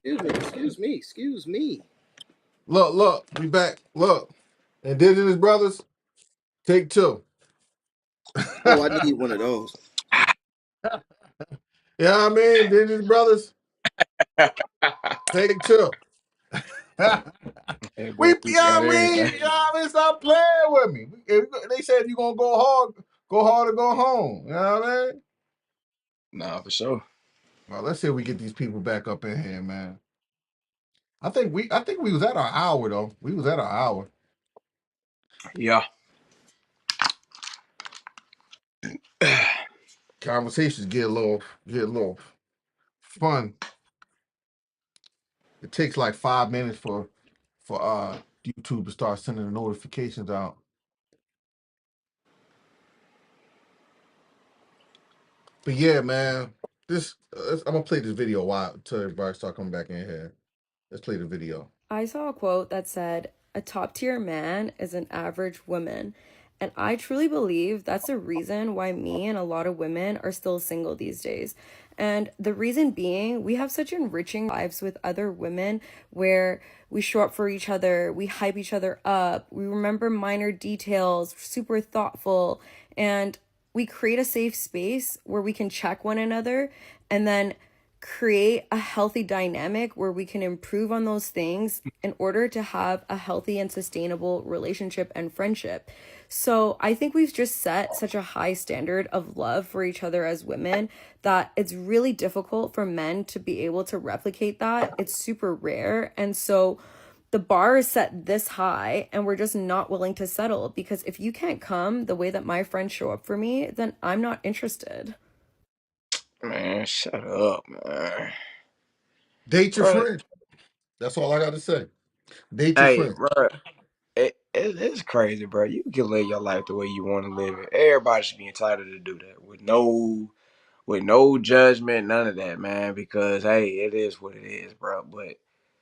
Excuse me. Look, we back. Look, Indigenous brothers, take two. Oh, I need one of those. Yeah, I mean, Indigenous brothers, take two. Hey, boy, We, we yeah, got I mean, everything. stop playing with me. They said if you're gonna go hard or go home. You know what I mean? Nah, for sure. Well, let's see if we get these people back up in here, man. I think we was at our hour though. We was at our hour. Yeah. Conversations get a little fun. It takes like 5 minutes for YouTube to start sending the notifications out. But yeah, man, I'm gonna play this video while until everybody start coming back in here. Let's play the video. I saw a quote that said, "A top tier man is an average woman." And I truly believe that's the reason why me and a lot of women are still single these days. And the reason being, we have such enriching lives with other women where we show up for each other, we hype each other up, we remember minor details, super thoughtful, and we create a safe space where we can check one another and then create a healthy dynamic where we can improve on those things in order to have a healthy and sustainable relationship and friendship. So I think we've just set such a high standard of love for each other as women that it's really difficult for men to be able to replicate that. It's super rare. And so the bar is set this high and we're just not willing to settle, because if you can't come the way that my friends show up for me, then I'm not interested. Man, shut up, man. Date your Bro, friend. That's all I got to say. Date your hey, friend. bro. It's crazy, bro. You can live your life the way you want to live it. Everybody should be entitled to do that with no judgment, none of that, man. Because hey, it is what it is, bro. But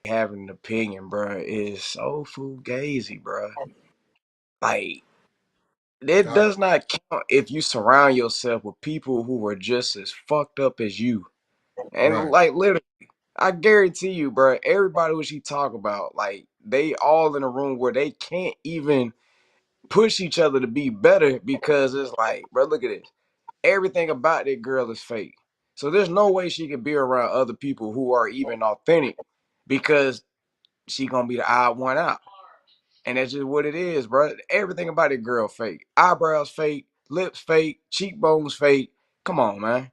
having an opinion, bro, is so fugazi, bro. Like it God, does not count if you surround yourself with people who are just as fucked up as you. And right. like literally, I guarantee you, bro. Everybody what she talk about, like they all in a room where they can't even push each other to be better because it's like, bro, look at this. Everything about that girl is fake. So there's no way she could be around other people who are even authentic because she gonna be the odd one out. And that's just what it is, bro. Everything about that girl fake. Eyebrows fake, lips fake, cheekbones fake. Come on, man.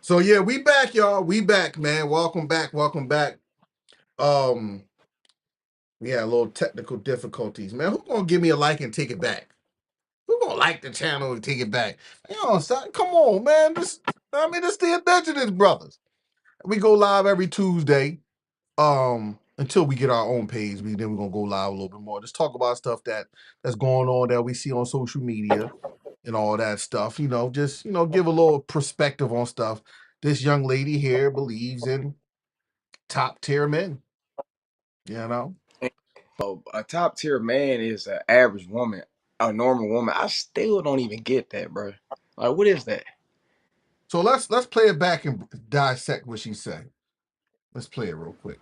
So yeah, we back, y'all. We back, man. Welcome back. Welcome back. Um, we had a little technical difficulties, man. Who gonna give me a like and take it back? Who gonna like the channel and take it back? Son, come on, man. This the Indigenous brothers. We go live every Tuesday. Until we get our own page, then we're gonna go live a little bit more. Just talk about stuff that's going on that we see on social media and all that stuff. Just give a little perspective on stuff. This young lady here believes in top tier men. You know. A top tier man is an average woman, a normal woman. I still don't even get that, bro. Like, what is that? So let's play it back and dissect what she said. Let's play it real quick.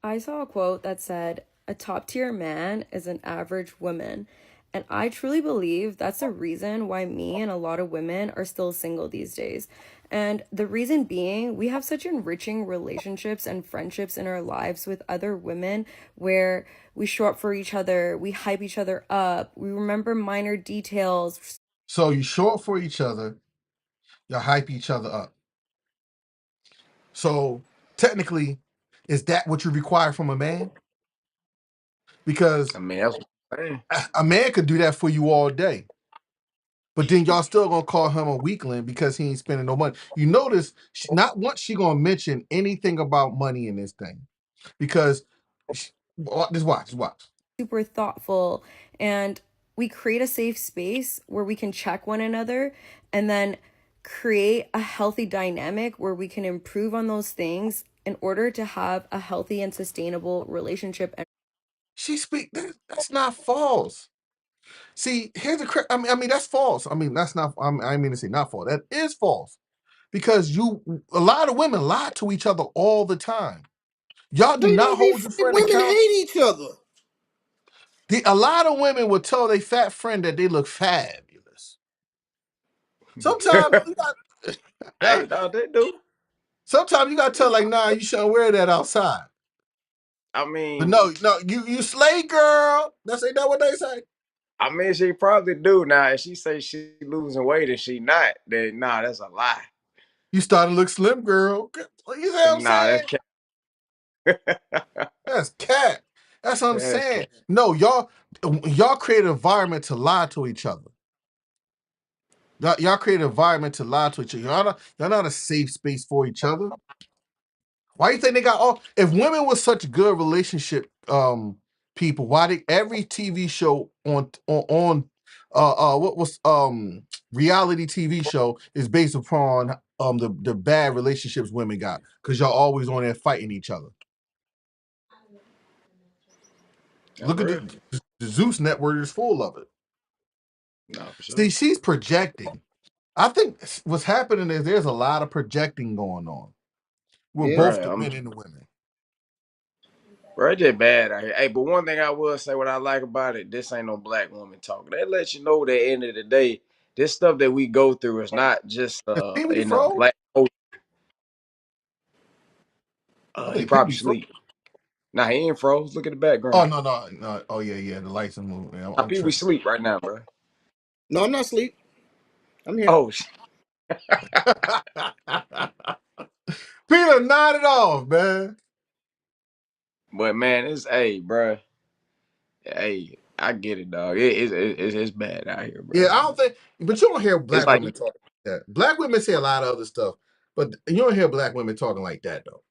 I saw a quote that said, "A top tier man is an average woman." And I truly believe that's the reason why me and a lot of women are still single these days. And the reason being, we have such enriching relationships and friendships in our lives with other women where we show up for each other, we hype each other up, we remember minor details. So you show up for each other, you hype each other up. So technically, is that what you require from a man? Because I mean, that's what I'm saying. a man could do that for you all day. But then y'all still gonna call him a weakling because he ain't spending no money. You notice not once she gonna mention anything about money in this thing, because just watch. Super thoughtful, and we create a safe space where we can check one another and then create a healthy dynamic where we can improve on those things in order to have a healthy and sustainable relationship. And That's not false. See, here's the I mean that's false. I mean that's not. I mean to say not false. That is false because a lot of women lie to each other all the time. Y'all do They not don't be. hold your friend Women accountable. hate each other. A lot of women will tell their fat friend that they look fabulous. Sometimes you Hey, got, no, they do. sometimes you got to tell like, nah, you shouldn't wear that outside. I But mean, no, you slay, girl. Ain't that what they say? she probably do now. If she say she losing weight and she not, then nah, that's a lie. You starting to look slim, girl. You see what I'm Nah, saying? that's cat. That's cat. That's what I'm That's saying. cat. No, y'all create an environment to lie to each other. Y'all create an environment to lie to each other. Y'all not a safe space for each other. Why you think they got all? If women were such good relationship people, why did every TV show on what was reality TV show is based upon the bad relationships women got because y'all always on there fighting each other. That's Look at real. the Zeus network is full of it. No, for sure. See, she's projecting. I think what's happening is there's a lot of projecting going on with Yeah. both Right, the men and the women. bro, it's just bad out here. Hey, but one thing I will say, what I like about it, this ain't no black woman talk. They let you know that at the end of the day, this stuff that we go through is not just Pee Wee in a froze? black. I He think Pee probably Wee froze. sleep. Nah, he ain't froze. Look at the background. Oh no. Oh yeah. The lights are moving. Nah, I'm Pee Wee tripping. sleep right now, bro. No, I'm not asleep. I'm here. Oh, Peter nodded off, man. but man, bro. Hey, I get it, dog. It's bad out here, bro. Yeah, I don't think, but you don't hear It's black like women talking like that. Black women say a lot of other stuff, but you don't hear black women talking like that though.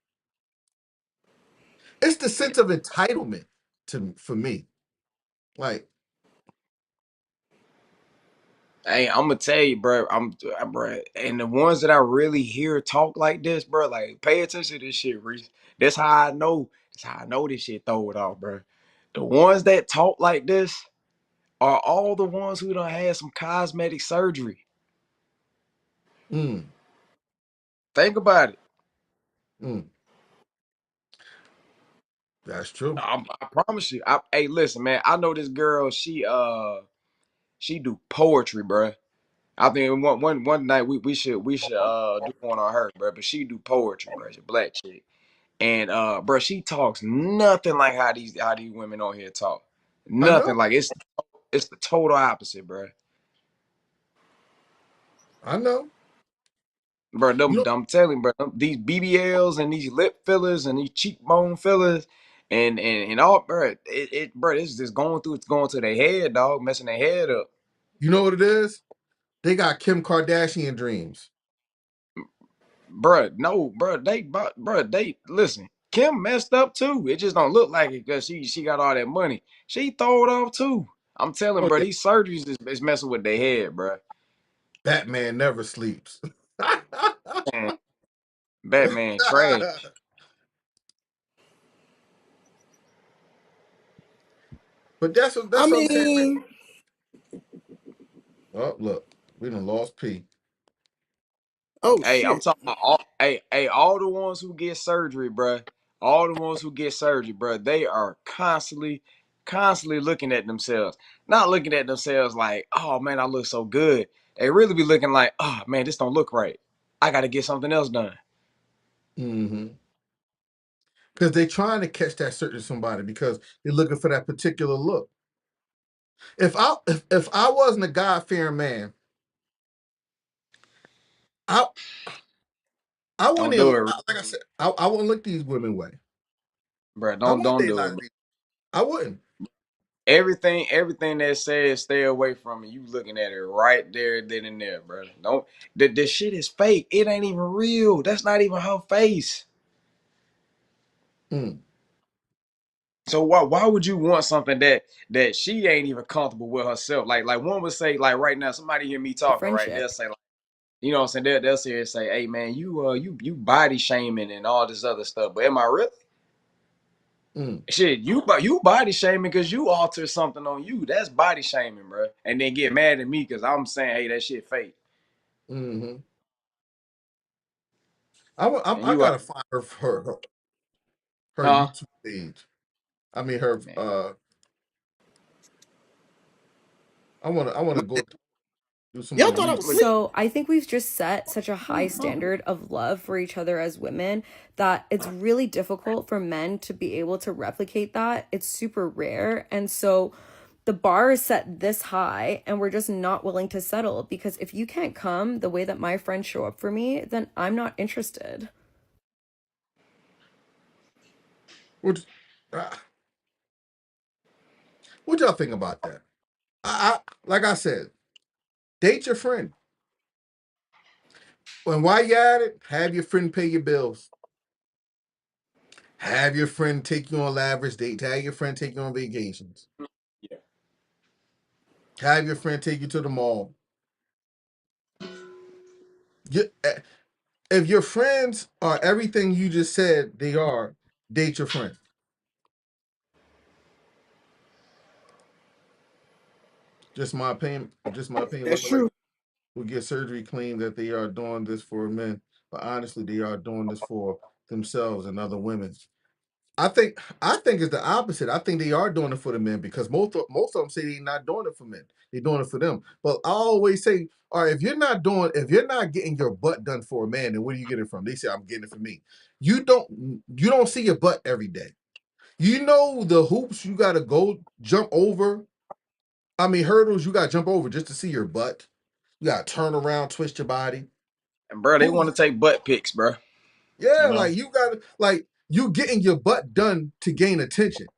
It's the sense of entitlement for me. Like, hey, I'm gonna tell you, bro. Bro, and the ones that I really hear talk like this, bro, like pay attention to this shit, Reese. That's how I know. That's how I know this shit throw it off, bro. The ones that talk like this are all the ones who done had some cosmetic surgery. mm, Think about it. mm, that's true. I promise you. Hey, listen, man. I know this girl. She do poetry, bro. I think one night we should do one on her, bro. But she do poetry, bro. She's a black chick. And bro, she talks nothing like how these women on here talk. I know. Nothing like it's the total opposite, bro. I know. Bro, You know. I'm telling you, bro, these BBLs and these lip fillers and these cheekbone fillers and all, bro, bro, it's just it's going to their head, dog, messing their head up. You know what it is? They got Kim Kardashian dreams. Bro, no, bro, they listen. Kim messed up too. It just don't look like it because she got all that money. She throw it off too. I'm telling, Oh bro, yeah. these surgeries is messing with their head, bro. Batman never sleeps. Man, Batman trash. But that's what I I'm saying. mean, Oh, look, we done lost P. oh Hey, I'm shit. talking about all the ones who get surgery, bro. All the ones who get surgery, bro. They are constantly looking at themselves. Not looking at themselves like, oh man, I look so good. They really be looking like, oh man, this don't look right. I got to get something else done. Mm-hmm. Because they're trying to catch that certain somebody because they're looking for that particular look. If I wasn't a God fearing man, I I wouldn't Don't do even, it, like I said, I wouldn't look these women way. bro. I Don't wouldn't don't date do it, neither bro. of these. I wouldn't. Everything that says stay away from it, you looking at it right there, then and there, bro. Don't the shit is fake. It ain't even real. That's not even her face. Mm. So why would you want something that she ain't even comfortable with herself? Like one would say, like right now, somebody hear me talking, right? They'll Friendship. say like, you know what I'm saying? They'll say, hey man, you body shaming and all this other stuff. But am I really? Mm. Shit, you body shaming because you alter something on you. That's body shaming, bro. And then get mad at me because I'm saying, hey, that shit fake. Mm-hmm. And I you like, gotta find her huh? YouTube page. I mean her Man, I wanna go do some y'all more thought I research. was asleep. So I think we've just set such a high standard of love for each other as women that it's really difficult for men to be able to replicate that. It's super rare. And so the bar is set this high and we're just not willing to settle because if you can't come the way that my friends show up for me, then I'm not interested. What uh, what y'all think about that? Like I said, date your friend. When while you at it, have your friend pay your bills. Have your friend take you on lavish dates. Have your friend take you on vacations. yeah. Have your friend take you to the mall. If your friends are everything you just said they are, date your friend. Just my opinion. Just my opinion. That's Women like true. will get surgery claim that they are doing this for men, but honestly, they are doing this for themselves and other women. I think it's the opposite. I think they are doing it for the men because most of them say they're not doing it for men. They're doing it for them. But I always say, all right, if you're not getting your butt done for a man, then where do you get it from? They say I'm getting it for me. You don't see your butt every day. You know the hoops you gotta go jump over. I mean hurdles you gotta jump over just to see your butt. You gotta turn around, twist your body. And bro, they Who want to take butt pics, bro. You yeah, know. like you gotta like you getting your butt done to gain attention.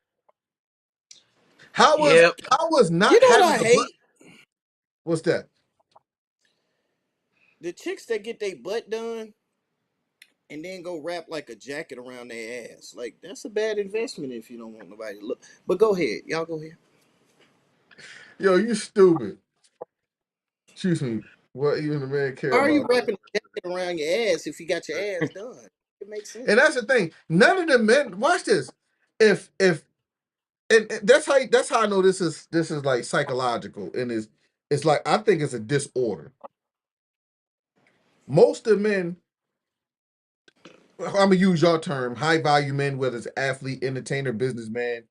Yep. How was You not know what having I a butt? hate? What's that? The chicks that get their butt done and then go wrap like a jacket around their ass. Like that's a bad investment if you don't want nobody to look. But go ahead, y'all go ahead. Yo, you stupid. Excuse me. What even the man care Why are you about? wrapping a jacket around your ass if you got your ass done? It makes And sense. that's the thing. None of the men watch this. If and that's how I know this is like psychological and it's like I think it's a disorder. Most of men, I'm gonna use your term, high value men, whether it's athlete, entertainer, businessman,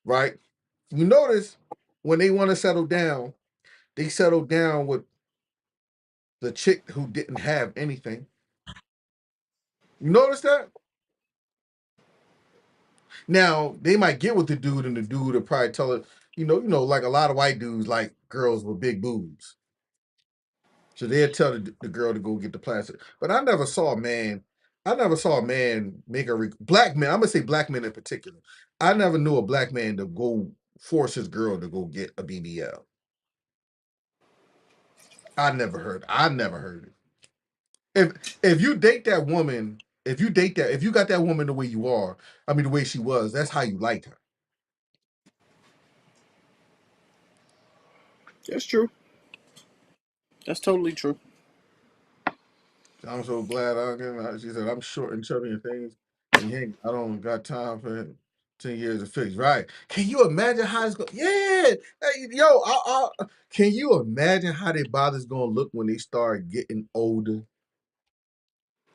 right? You notice when they want to settle down, they settle down with the chick who didn't have anything. You notice that? Now they might get with the dude, and the dude will probably tell her, like a lot of white dudes like girls with big boobs. So they'll tell the girl to go get the plastic. But I never saw a man make black men. I'm gonna say black men in particular. I never knew a black man to go force his girl to go get a BBL. I never heard it. If you date that woman, if you got that woman the way you are, I mean the way she was, that's how you like her. That's true. That's totally true. I'm so glad she said I'm short and chubby and things. And hey, I don't got time for 10 years to fix. Right. Can you imagine how it's going? Yeah. Hey, yo, can you imagine how their body's going to look when they start getting older?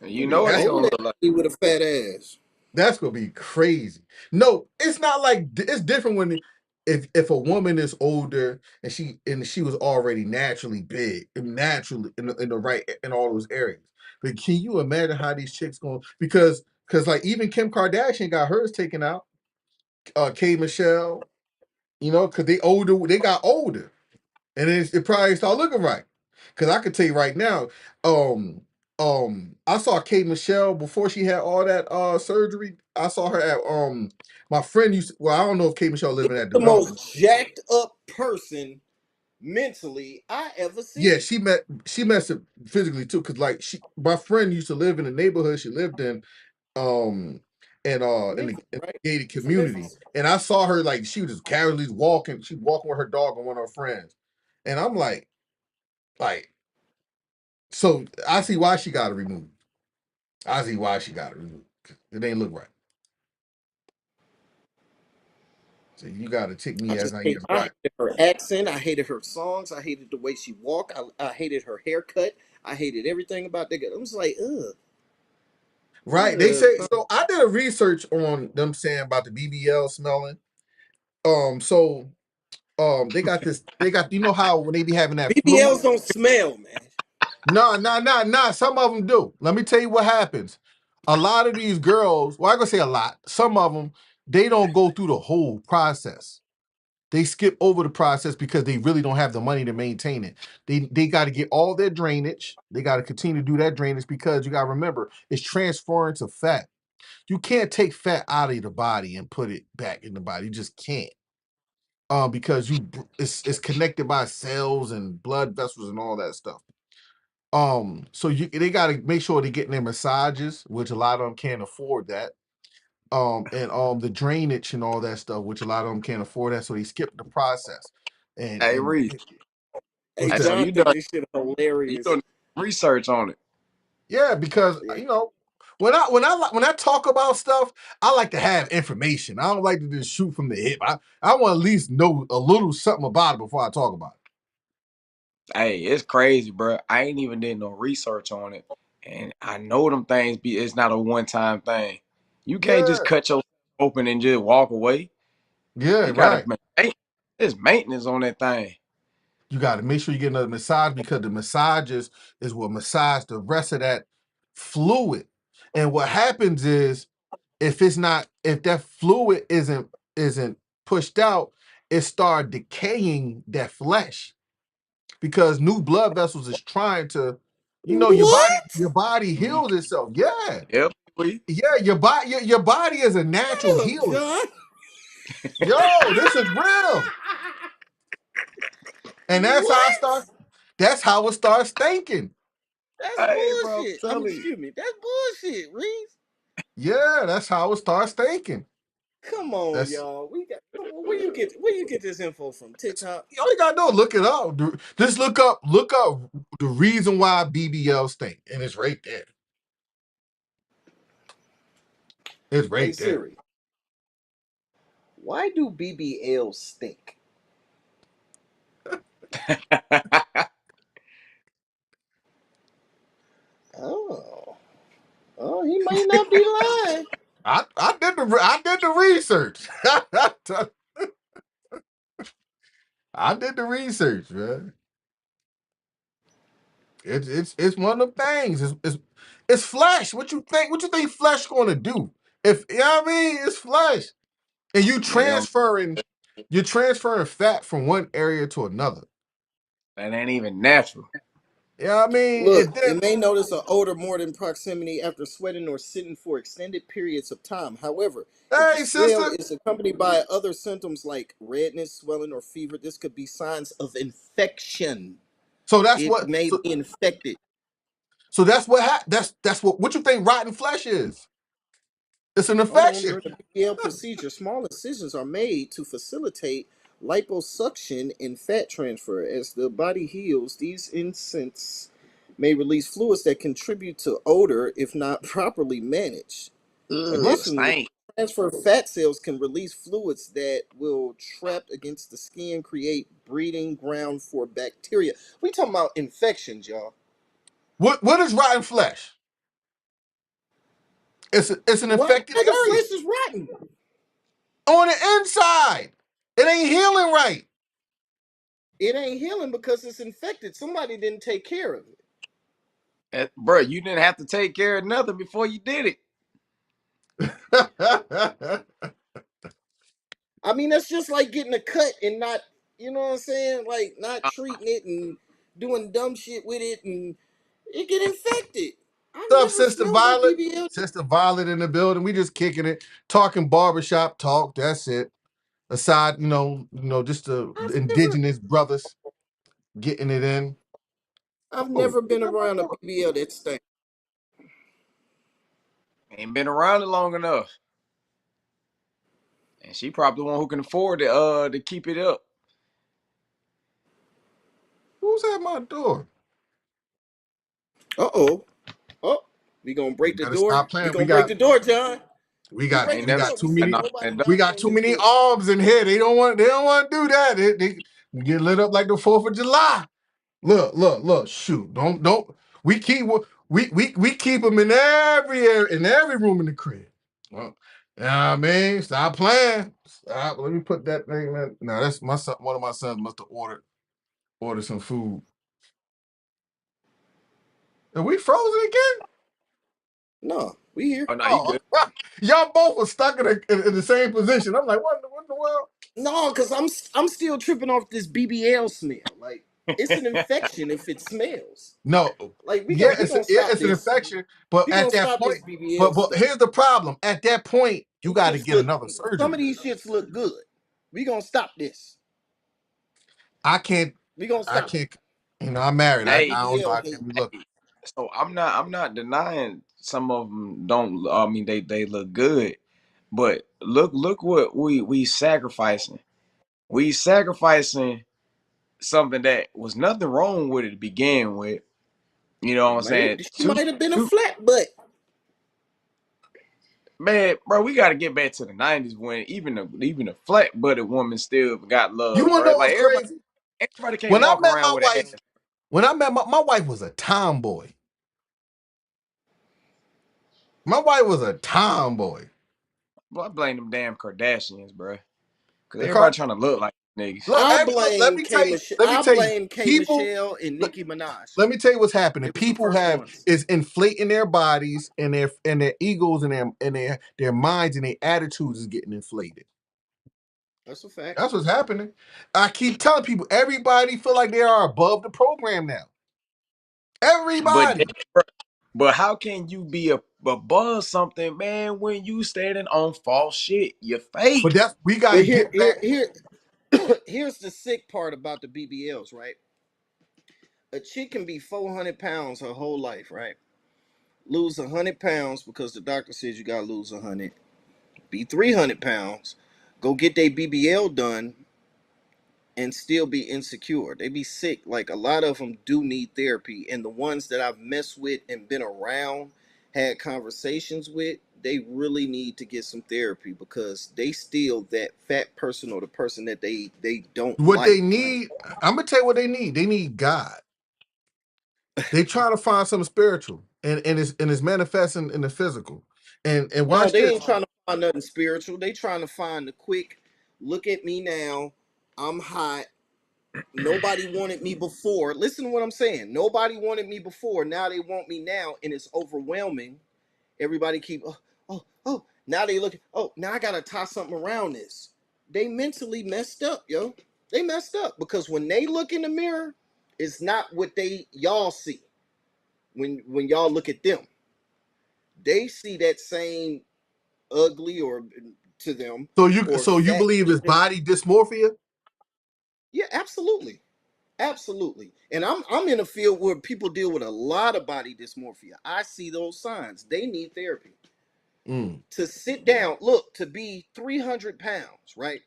And They you be know it's That's gonna old look like. ass with a fat ass. That's gonna be crazy. No, it's not like it's different when if a woman is older and she was already naturally big and naturally in the right in all those areas. But can you imagine how these chicks going because like even Kim Kardashian got hers taken out, K Michelle, because they got older and it probably start looking right. Because I could tell you right now, um, I saw Kate Michelle before she had all that surgery. I saw her at my friend used to, well, I don't know if Kate Michelle living at The development. most jacked up person mentally I ever Yeah, seen. she messed up physically too, because like my friend used to live in the neighborhood she lived um Memphis, in right? the gated You from community. Memphis? And I saw her like she was just casually walking, she walking with her dog and one of her friends. And I'm like, so I see why she got it removed. I see why she got it removed. It ain't look right. So you got to take me as I am. I Right. hated her accent. I hated her songs. I hated the way she walked. I hated her haircut. I hated everything about that girl. I was like, ugh. Right. They say so. I did a research on them saying about the BBL smelling. So they got this. They got you know how when they be having that flu. BBLs don't smell, man. Nah. Some of them do. Let me tell you what happens. A lot of these girls, well, I'm gonna say a lot. Some of them, they don't go through the whole process. They skip over the process because they really don't have the money to maintain it. They got to get all their drainage. They got to continue to do that drainage because you got to remember it's transference of fat. You can't take fat out of the body and put it back in the body. You just can't. Because it's connected by cells and blood vessels and all that stuff. So they got to make sure they're getting their massages, which a lot of them can't afford that. And the drainage and all that stuff, which a lot of them can't afford that, so they skip the process. Hey, And Reese. Hey, what's Hey, that? so John think this shit you hilarious. doing research on it. Yeah, because Yeah. when I talk about stuff, I like to have information. I don't like to just shoot from the hip. I want to at least know a little something about it before I talk about it. Hey, it's crazy, bro. I ain't even did no research on it, and I know them things be. It's not a one time thing. You can't just Yeah, cut yourself open and just walk away. yeah, You gotta right. maintain. There's maintenance on that thing. You got to make sure you get another massage because the massages is what massage the rest of that fluid. And what happens is if that fluid isn't pushed out, it start decaying that flesh because new blood vessels is trying to, What? your body Mhm. heals itself. Yeah. Yep. We. Yeah, your body is a natural Shut up, healer. John. Yo, this is real. And What? that's how it starts thinking. That's Hey, bro, I'm bullshit. telling you. Excuse me. That's bullshit, Reese. Yeah, that's how it starts thinking. Come on, That's y'all. We got. Come on, where you get this info from? TikTok. all you gotta do is look it up. Just look up the reason why BBL stink, and it's right there. It's Hey right there. Siri, why do BBL stink? Oh, oh, he may not be lying. I did the research. I did the research, man. It's one of the things. It's flesh. What you think? What you think flesh gonna do? If you know what I mean, it's flesh, and Yeah, you're transferring fat from one area to another. that ain't even natural. You know what I mean? Look, And then it may notice an odor more than proximity after sweating or sitting for extended periods of time. However, if the hey, smell sister. is accompanied by other symptoms like redness, swelling, or fever, this could be signs of infection. So that's It what. may So, be infected. so that's what. That's what you think rotten flesh is. It's an Hold on, infection. during the BBL procedure, small incisions are made to facilitate liposuction and fat transfer. As the body heals, these incisions may release fluids that contribute to odor if not properly managed. Ugh, Additionally, stank. transfer fat cells can release fluids that will trap against the skin, create breeding ground for bacteria. We talking about infections, y'all. What is rotten flesh? It's an Why infected the area flesh is rotten? on the inside. It ain't healing right. It ain't healing because it's infected. Somebody didn't take care of it. Bro, you didn't have to take care of nothing before you did it. I mean, that's just like getting a cut and not, you know what I'm saying? Like not Uh, treating it and doing dumb shit with it and it get infected. I've What's up, never Sister smelled no Violet? BBL. Sister Violet in the building. We just kicking it, talking barbershop talk. That's it. Aside, just the I've never, indigenous brothers getting it in. I've Oh, never been around a BBL that stank. ain't been around it long enough. And she probably the one who can afford to keep it up. who's at my door? Uh oh. Oh, we gonna We break the gotta door. stop We playing. gonna break the door, John. We We got Ain't breaking we the never got door. We too said many knocked nobody that door. we knocking got on too this many door. arms in here. They don't want to do that. They get lit up like the 4th of July. Look. Shoot. Don't we keep we keep them in every room in the crib. Well, yeah, I mean, stop playing. Stop. Let me put that thing. Man. No, that's my son. One of my sons must have ordered some food. Are we frozen again? No, we here. Oh no, you Oh, good. y'all both were stuck in the same position. I'm like, what in the world? No, because I'm still tripping off this BBL smell. Like it's an infection if it smells. No, Like yeah, we gonna yeah, stop it's an this. infection. But We at gonna that stop point, this BBL but stuff. here's the problem. At that point, you These got to shits get look. another Some of surgery. these shits look good. We gonna stop this. I can't. We gonna I stop it. can't. You know, I'm married. I Hey, don't know. BBL I hate. can't be looking. so I'm not denying some of them don't. I mean, they look good, but look what we sacrificing. We sacrificing something that was nothing wrong with it to begin with. You know what I'm saying? She might have been a flat butt. Man, bro, we got to get back to the '90s when even a flat-butted woman still got You love, want to bro. know Like what's crazy? everybody can't When I walk met around my with an wife, ass. my wife was a tomboy. My wife was a tomboy. Well, I blame them damn Kardashians, bro, because The car. everybody trying to look like niggas. Look, let me tell you. Let me I tell you. blame K People. Michelle and Let, Nicki Minaj. let me tell you what's happening. They was the People first have ones. is inflating their bodies and their egos and their minds and their attitudes is getting inflated. That's a fact. That's what's happening. I keep telling people, everybody feel like they are above the program now. But Everybody. but how can you be above something, man, when you standing on false shit? You But fake. we got to But get back. here's the sick part about the BBLs, right? A chick can be 400 pounds her whole life, right? Lose 100 pounds because the doctor says you gotta lose 100. Be 300 pounds, go get their BBL done, and still be insecure. They be sick. Like a lot of them do need therapy, and the ones that I've messed with and been around, had conversations with, they really need to get some therapy because they still that fat person or the person that they don't What like. they need, I'm gonna tell you what they need. They need God. They trying to find something spiritual, and it's manifesting in the physical. And No, watch they this. ain't trying to find nothing spiritual. They trying to find the quick. Look at me now. I'm hot. Nobody wanted me before. Listen to what I'm saying. Nobody wanted me before. Now they want me now, and it's overwhelming. Everybody keep oh. Now they look. Oh, now I gotta tie something around this. They mentally messed up, yo. They messed up because when they look in the mirror, it's not what they y'all see. When y'all look at them, they see that same ugly or to them So you or so you fat believe it's looking. body dysmorphia? Yeah, absolutely. Absolutely. And I'm in a field where people deal with a lot of body dysmorphia. I see those signs. They need therapy. Mm. To sit down, look, to be 300 pounds, right?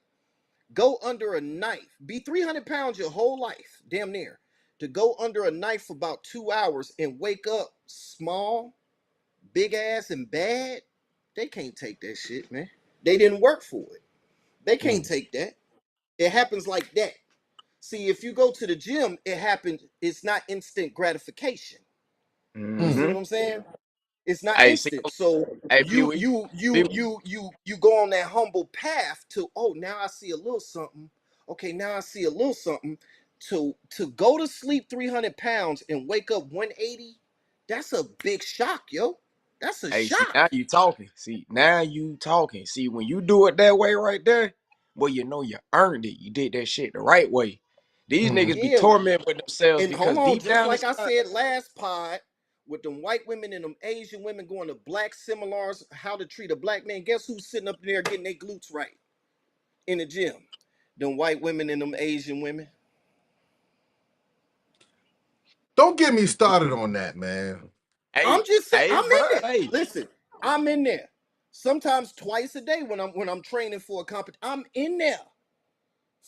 Go under a knife. Be 300 pounds your whole life, damn near. To go under a knife for about 2 hours and wake up small, big ass, and bad, they can't take that shit, man. They didn't work for it. They can't Mm. take that. It happens like that. See, if you go to the gym, it happens. It's not instant gratification. You see Mm. what Mm-hmm. I'm saying? It's not Hey, see, instant. So hey, Pee you Wee, you Pee you Wee. you you you go on that humble path to, oh, now I see a little something. Okay, now I see a little something. To go to sleep 300 pounds and wake up 180. That's a big shock, yo. That's a Hey, see, now shock. you talking. See, now you talking. See, when you do it that way right there, well, you know you earned it. You did that shit the right way. These Mm. niggas be Yeah, tormented with themselves and hold because on, deep just down like I inside, said last pod, with them white women and them Asian women going to black seminars, how to treat a black man. Guess who's sitting up there getting their glutes right in the gym? Them white women and them Asian women. Don't get me started on that, man. I'm hey, just saying, hey, I'm bro, in there. hey, Listen, I'm in there. Sometimes twice a day when I'm training for a competition. I'm in there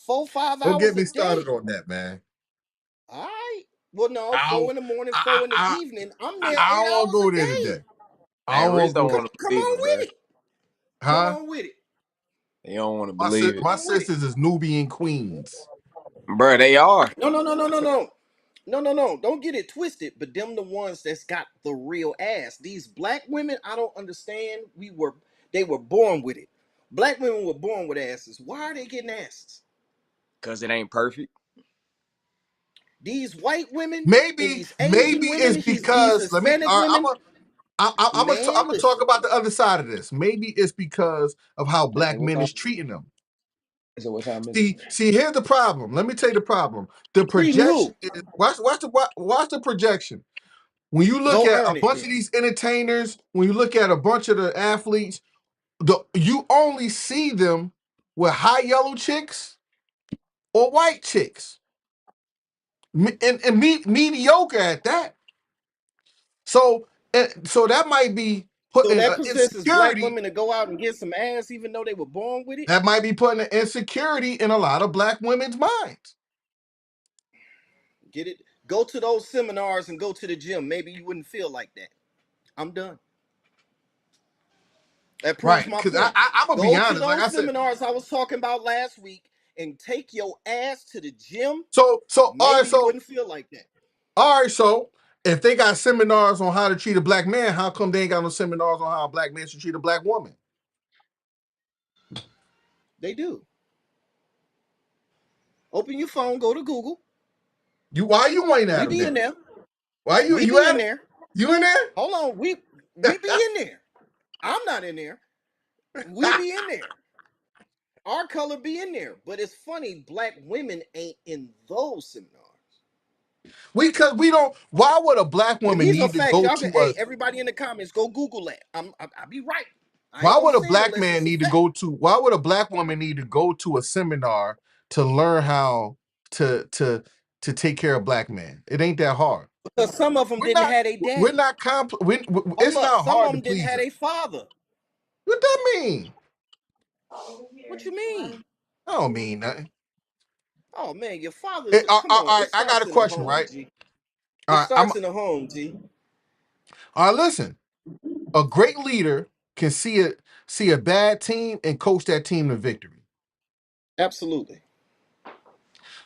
4 5 Don't get hours a me started day. on that, man. All right. Well, no, I four don't, in the morning, I, four in the I, evening. I'm I, there I eight don't want to hours go a there day. today. I hey, don't want Rich to don't go Come, there. want to come believe on it, bro. with it. Come Huh? on with it. They don't want to My believe it, Come my on with it. sisters is Nubian queens. bro. They are. No. No. Don't get it twisted. But them the ones that's got the real ass. These black women, I don't understand. They were born with it. Black women were born with asses. Why are they getting asses? Cause it ain't perfect. These white women and Maybe these Asian women, it's these because let me. Hispanic All right, women, I'm man, gonna talk listen. about the other side of this. Maybe it's because of how Hey, black what men time? is treating them. So what time is it? See, here's the problem. Let me tell you the problem. The Treating projection who? is watch the projection. When you look Go at a earn it bunch of then. these entertainers, when you look at a bunch of the athletes, you only see them with high yellow chicks or white chicks, and mediocre at that. So, so that might be So putting that an possesses black insecurity. women to go out and get some ass even though they were born with it? That might be putting an insecurity in a lot of black women's minds. Get it? Go to those seminars and go to the gym. Maybe you wouldn't feel like that. I'm done. That proves Right. my Because point. I'm going to be Go to honest. Like I those said, seminars I was talking about last week and take your ass to the gym. all right. Maybe you wouldn't feel like that. All right. So, if they got seminars on how to treat a black man, how come they ain't got no seminars on how a black man should treat a black woman? They do. Open your phone, go to Google. Why you ain't at We them be in then? there. Why We you be at in it? there. You in there? Hold on. We be in there. I'm not in there. We be in there. Our color be in there. But it's funny, black women ain't in those seminars. Because we don't. Why would a black And woman these are need to facts. go Y'all can, to hey, a? everybody in the comments, go Google that. I'll be right. I ain't Why gonna would a say it black unless man it's a need to fact. go to? Why would a black woman need to go to a seminar to learn how to take care of black men? It ain't that hard. Because some of them We're didn't not. have a We're daddy. not Hold it's up. not Some of hard to them didn't please have her. a father. What that mean? What you mean? I don't mean nothing. Oh man, your father's come All on. right, It I got starts a in the question, home, right? G. It All right, starts in the home, G. all right. Listen, a great leader can see a bad team and coach that team to victory. Absolutely.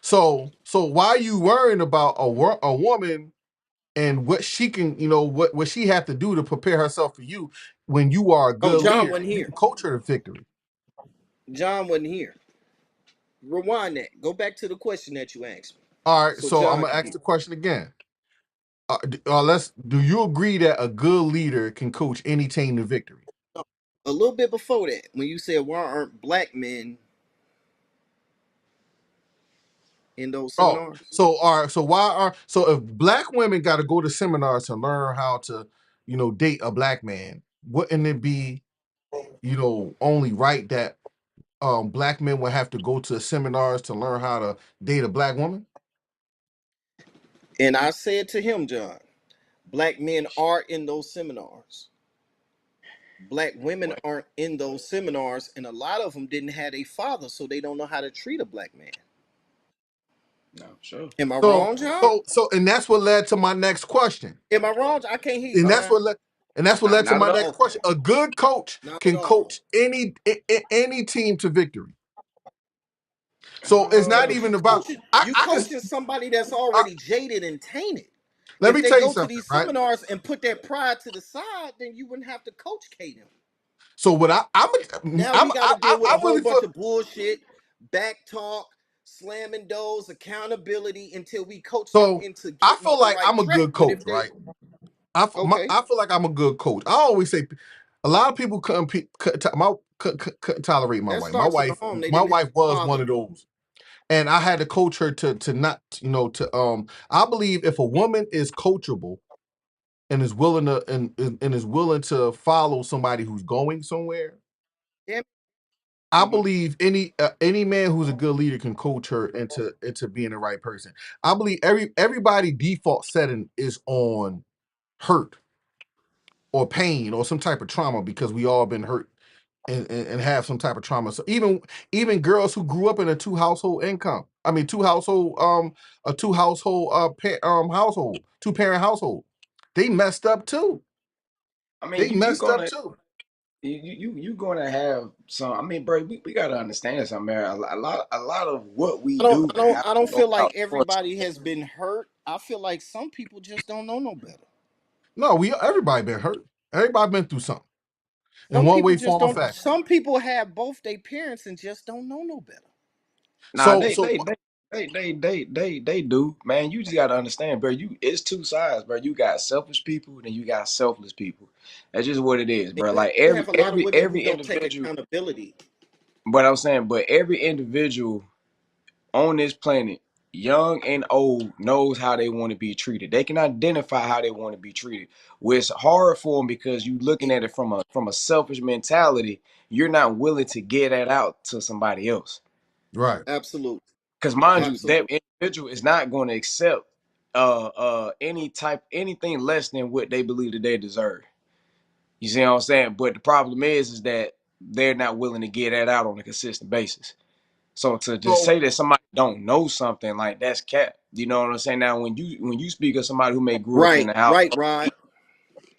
So why are you worrying about a woman and what she can, what she have to do to prepare herself for you when you are a Oh, good John leader? wasn't You here. can coach her to victory. John wasn't here. Rewind that. Go back to the question that you asked me. All right, So so I'm John gonna can ask hear. the question again. Do you agree that a good leader can coach any team to victory? A little bit before that, when you said why aren't black men in those Oh, seminars? so all right, so if black women got to go to seminars to learn how to, date a black man, wouldn't it be, only right that black men would have to go to seminars to learn how to date a black woman? And I said to him, John, black men are in those seminars. Black women aren't in those seminars, and a lot of them didn't have a father, so they don't know how to treat a black man. No, sure. Am I So, wrong, John? and that's what led to my next question. Am I wrong? I can't hear you, And that's Uh, John. what led to not my at next all. question. A good coach Not at can all. coach any team to victory. So it's Yeah, not Uh, but even about. you I can. coaching somebody that's I, already jaded and tainted. Let If me they tell you go to something, these right? seminars and put their pride to the side, then you wouldn't have to coach K them. So what Now we got to deal with a I whole really bunch feel. of bullshit, back talk, slamming doors, accountability until we coach them So into I getting feel on the like right I'm a track. good But coach, if they right? okay, I feel like I'm a good coach. I always say, a lot of people couldn't tolerate my that wife. starts in the home. They My didn't have wife was a one father. of those, and I had to coach her to not, I believe if a woman is coachable and is willing to and is willing to follow somebody who's going somewhere, Yeah. I Mm-hmm. believe any man who's a good leader can coach her into being the right person. I believe everybody default setting is on hurt or pain or some type of trauma because we all been hurt and have some type of trauma. So even girls who grew up in a two household income, I mean a two household household, two parent household, they messed up too. I mean, They you messed up gonna too. you gonna have some. I mean, bro, we gotta understand something, man. A lot of what we I don't, do I don't, have I to don't go feel like out for. everybody has been hurt. I feel like some people just don't know no better. No, everybody been hurt. Everybody been through something in Some one people way, just form, or don't. fashion. Some people have both their parents and just don't know no better. Nah, So they so they they they do, man. You just gotta understand, bro. It's two sides, bro. You got selfish people, and you got selfless people. That's just what it is, bro. Exactly. Like You have a lot of women who every don't take individual. accountability. But I'm saying, but every individual on this planet, young and old, knows how they want to be treated. They can identify how they want to be treated. Where it's hard for them because you looking at it from a selfish mentality. You're not willing to get that out to somebody else. right. Absolutely. Because mind you, that Absolutely. individual is not going to accept anything less than what they believe that they deserve. You see what I'm saying? But the problem is that they're not willing to get that out on a consistent basis. So to just So say that somebody don't know something, like, that's cap. You know what I'm saying? Now when you speak of somebody who may grew up in Right. the house, Right, Rod.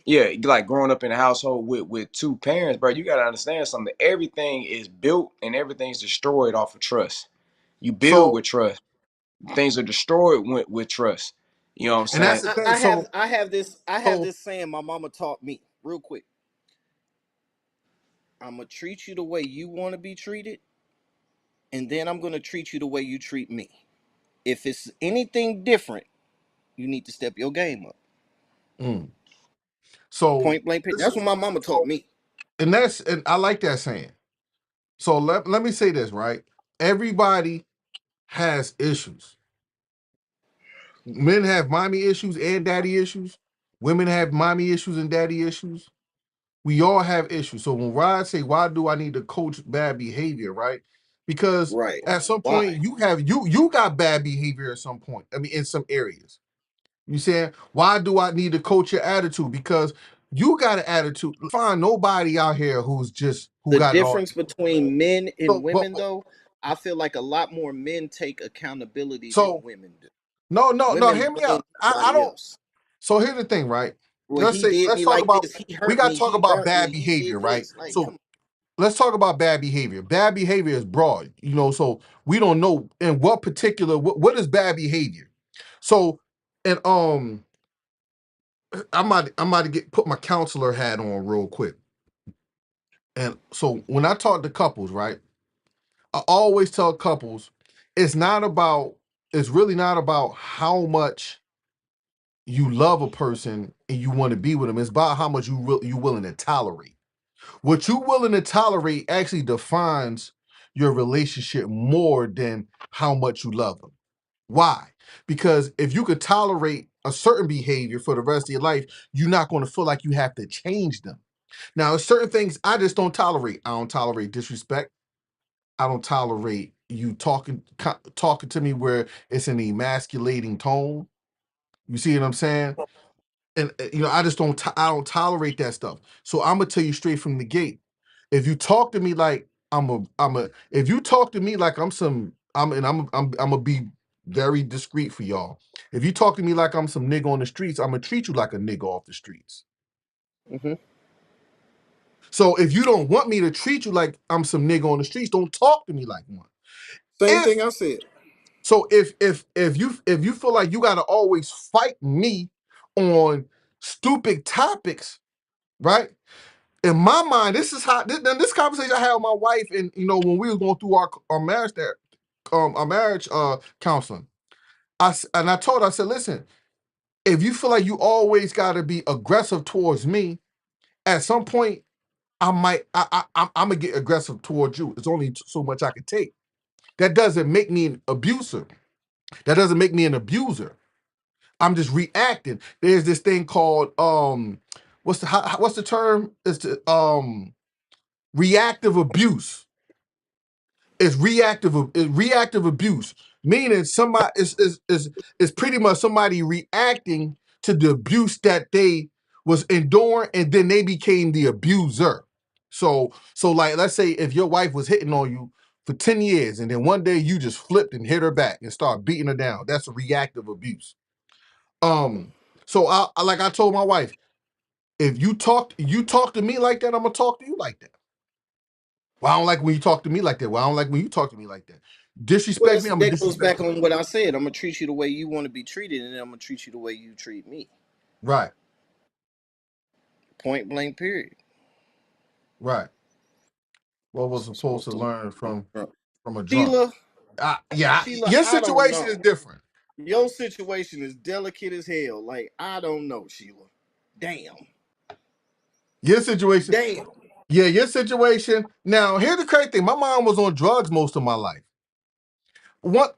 yeah, like growing up in a household with two parents, bro, you gotta understand something. Everything is built and everything's destroyed off of trust. You build so with trust. Things are destroyed with trust. You know what I'm and that's saying? the thing. I have So this saying my mama taught me real quick. I'm gonna treat you the way you want to be treated, and then I'm gonna treat you the way you treat me. If it's anything different, you need to step your game up. mm, so Point blank. this That's is what my mama taught so me. and I like that saying. So let me say this, right? Everybody has issues. Men have mommy issues and daddy issues. Women have mommy issues and daddy issues. We all have issues. So when Rod say, "Why do I need to coach bad behavior?" Right? Because Right. at some Why? point you got bad behavior at some point. I mean, in some areas. You saying, why do I need to coach your attitude? Because you got an attitude. Find nobody out here who The got it all. difference between men and So, women, though, I feel like a lot more men take accountability than so women do. no, Women hear me blame out. I everybody don't. else. So here's the thing, right? Well, he did Let's me talk like about. this. He We hurt got to me. talk He about burnt bad me. He behavior, did right? this. Like, So come let's talk about bad behavior. Bad behavior is broad, so we don't know in what particular what is bad behavior. So and I'm about to put my counselor hat on real quick. And so when I talk to couples, right, I always tell couples it's really not about how much you love a person and you want to be with them. It's about how much you willing to tolerate. What you willing to tolerate actually defines your relationship more than how much you love them. Why? Because if you could tolerate a certain behavior for the rest of your life, you're not going to feel like you have to change them. Now, there's certain things I just don't tolerate. I don't tolerate disrespect. I don't tolerate you talking to me where it's an emasculating tone. You see what I'm saying? And I just I don't tolerate that stuff. So I'm gonna tell you straight from the gate. If you talk to me like if you talk to me like I'm gonna be very discreet for y'all. If you talk to me like I'm some nigga on the streets, I'm gonna treat you like a nigga off the streets. on. Hmm. So if you don't want me to treat you like I'm some nigga on the streets, don't talk to me like one. Same If thing I said. So if you feel like you gotta always fight me on stupid topics, right? In my mind, this is how this conversation I had with my wife, and when we were going through our marriage our marriage counseling. And I told her, I said, listen, if you feel like you always gotta be aggressive towards me, at some point I'm gonna get aggressive towards you. It's only so much I can take. That doesn't make me an abuser. That doesn't make me an abuser. I'm just reacting. There's this thing called what's the term? It's the reactive abuse. It's reactive abuse, meaning somebody is pretty much somebody reacting to the abuse that they was enduring, and then they became the abuser. So like, let's say if your wife was hitting on you for 10 years, and then one day you just flipped and hit her back and start beating her down. That's a reactive abuse. Um, so like I told my wife, if you talk to me like that, I'm gonna talk to you like that. Well, I don't like when you talk to me like that. Well, I don't like when you talk to me like that. Well, Disrespect me, I'm gonna that goes disrespect back you. on what I said. I'm gonna treat you the way you want to be treated, and then I'm gonna treat you the way you treat me. Right, Point blank. Period. right. What was So supposed to learn from a drunk? Sheila, Yeah, Sheila, your I don't situation know. is different. Your situation is delicate as hell. Like I don't know, Sheila. Damn. Your situation, Damn. yeah, your situation. Now, here's the crazy thing: my mom was on drugs most of my life. What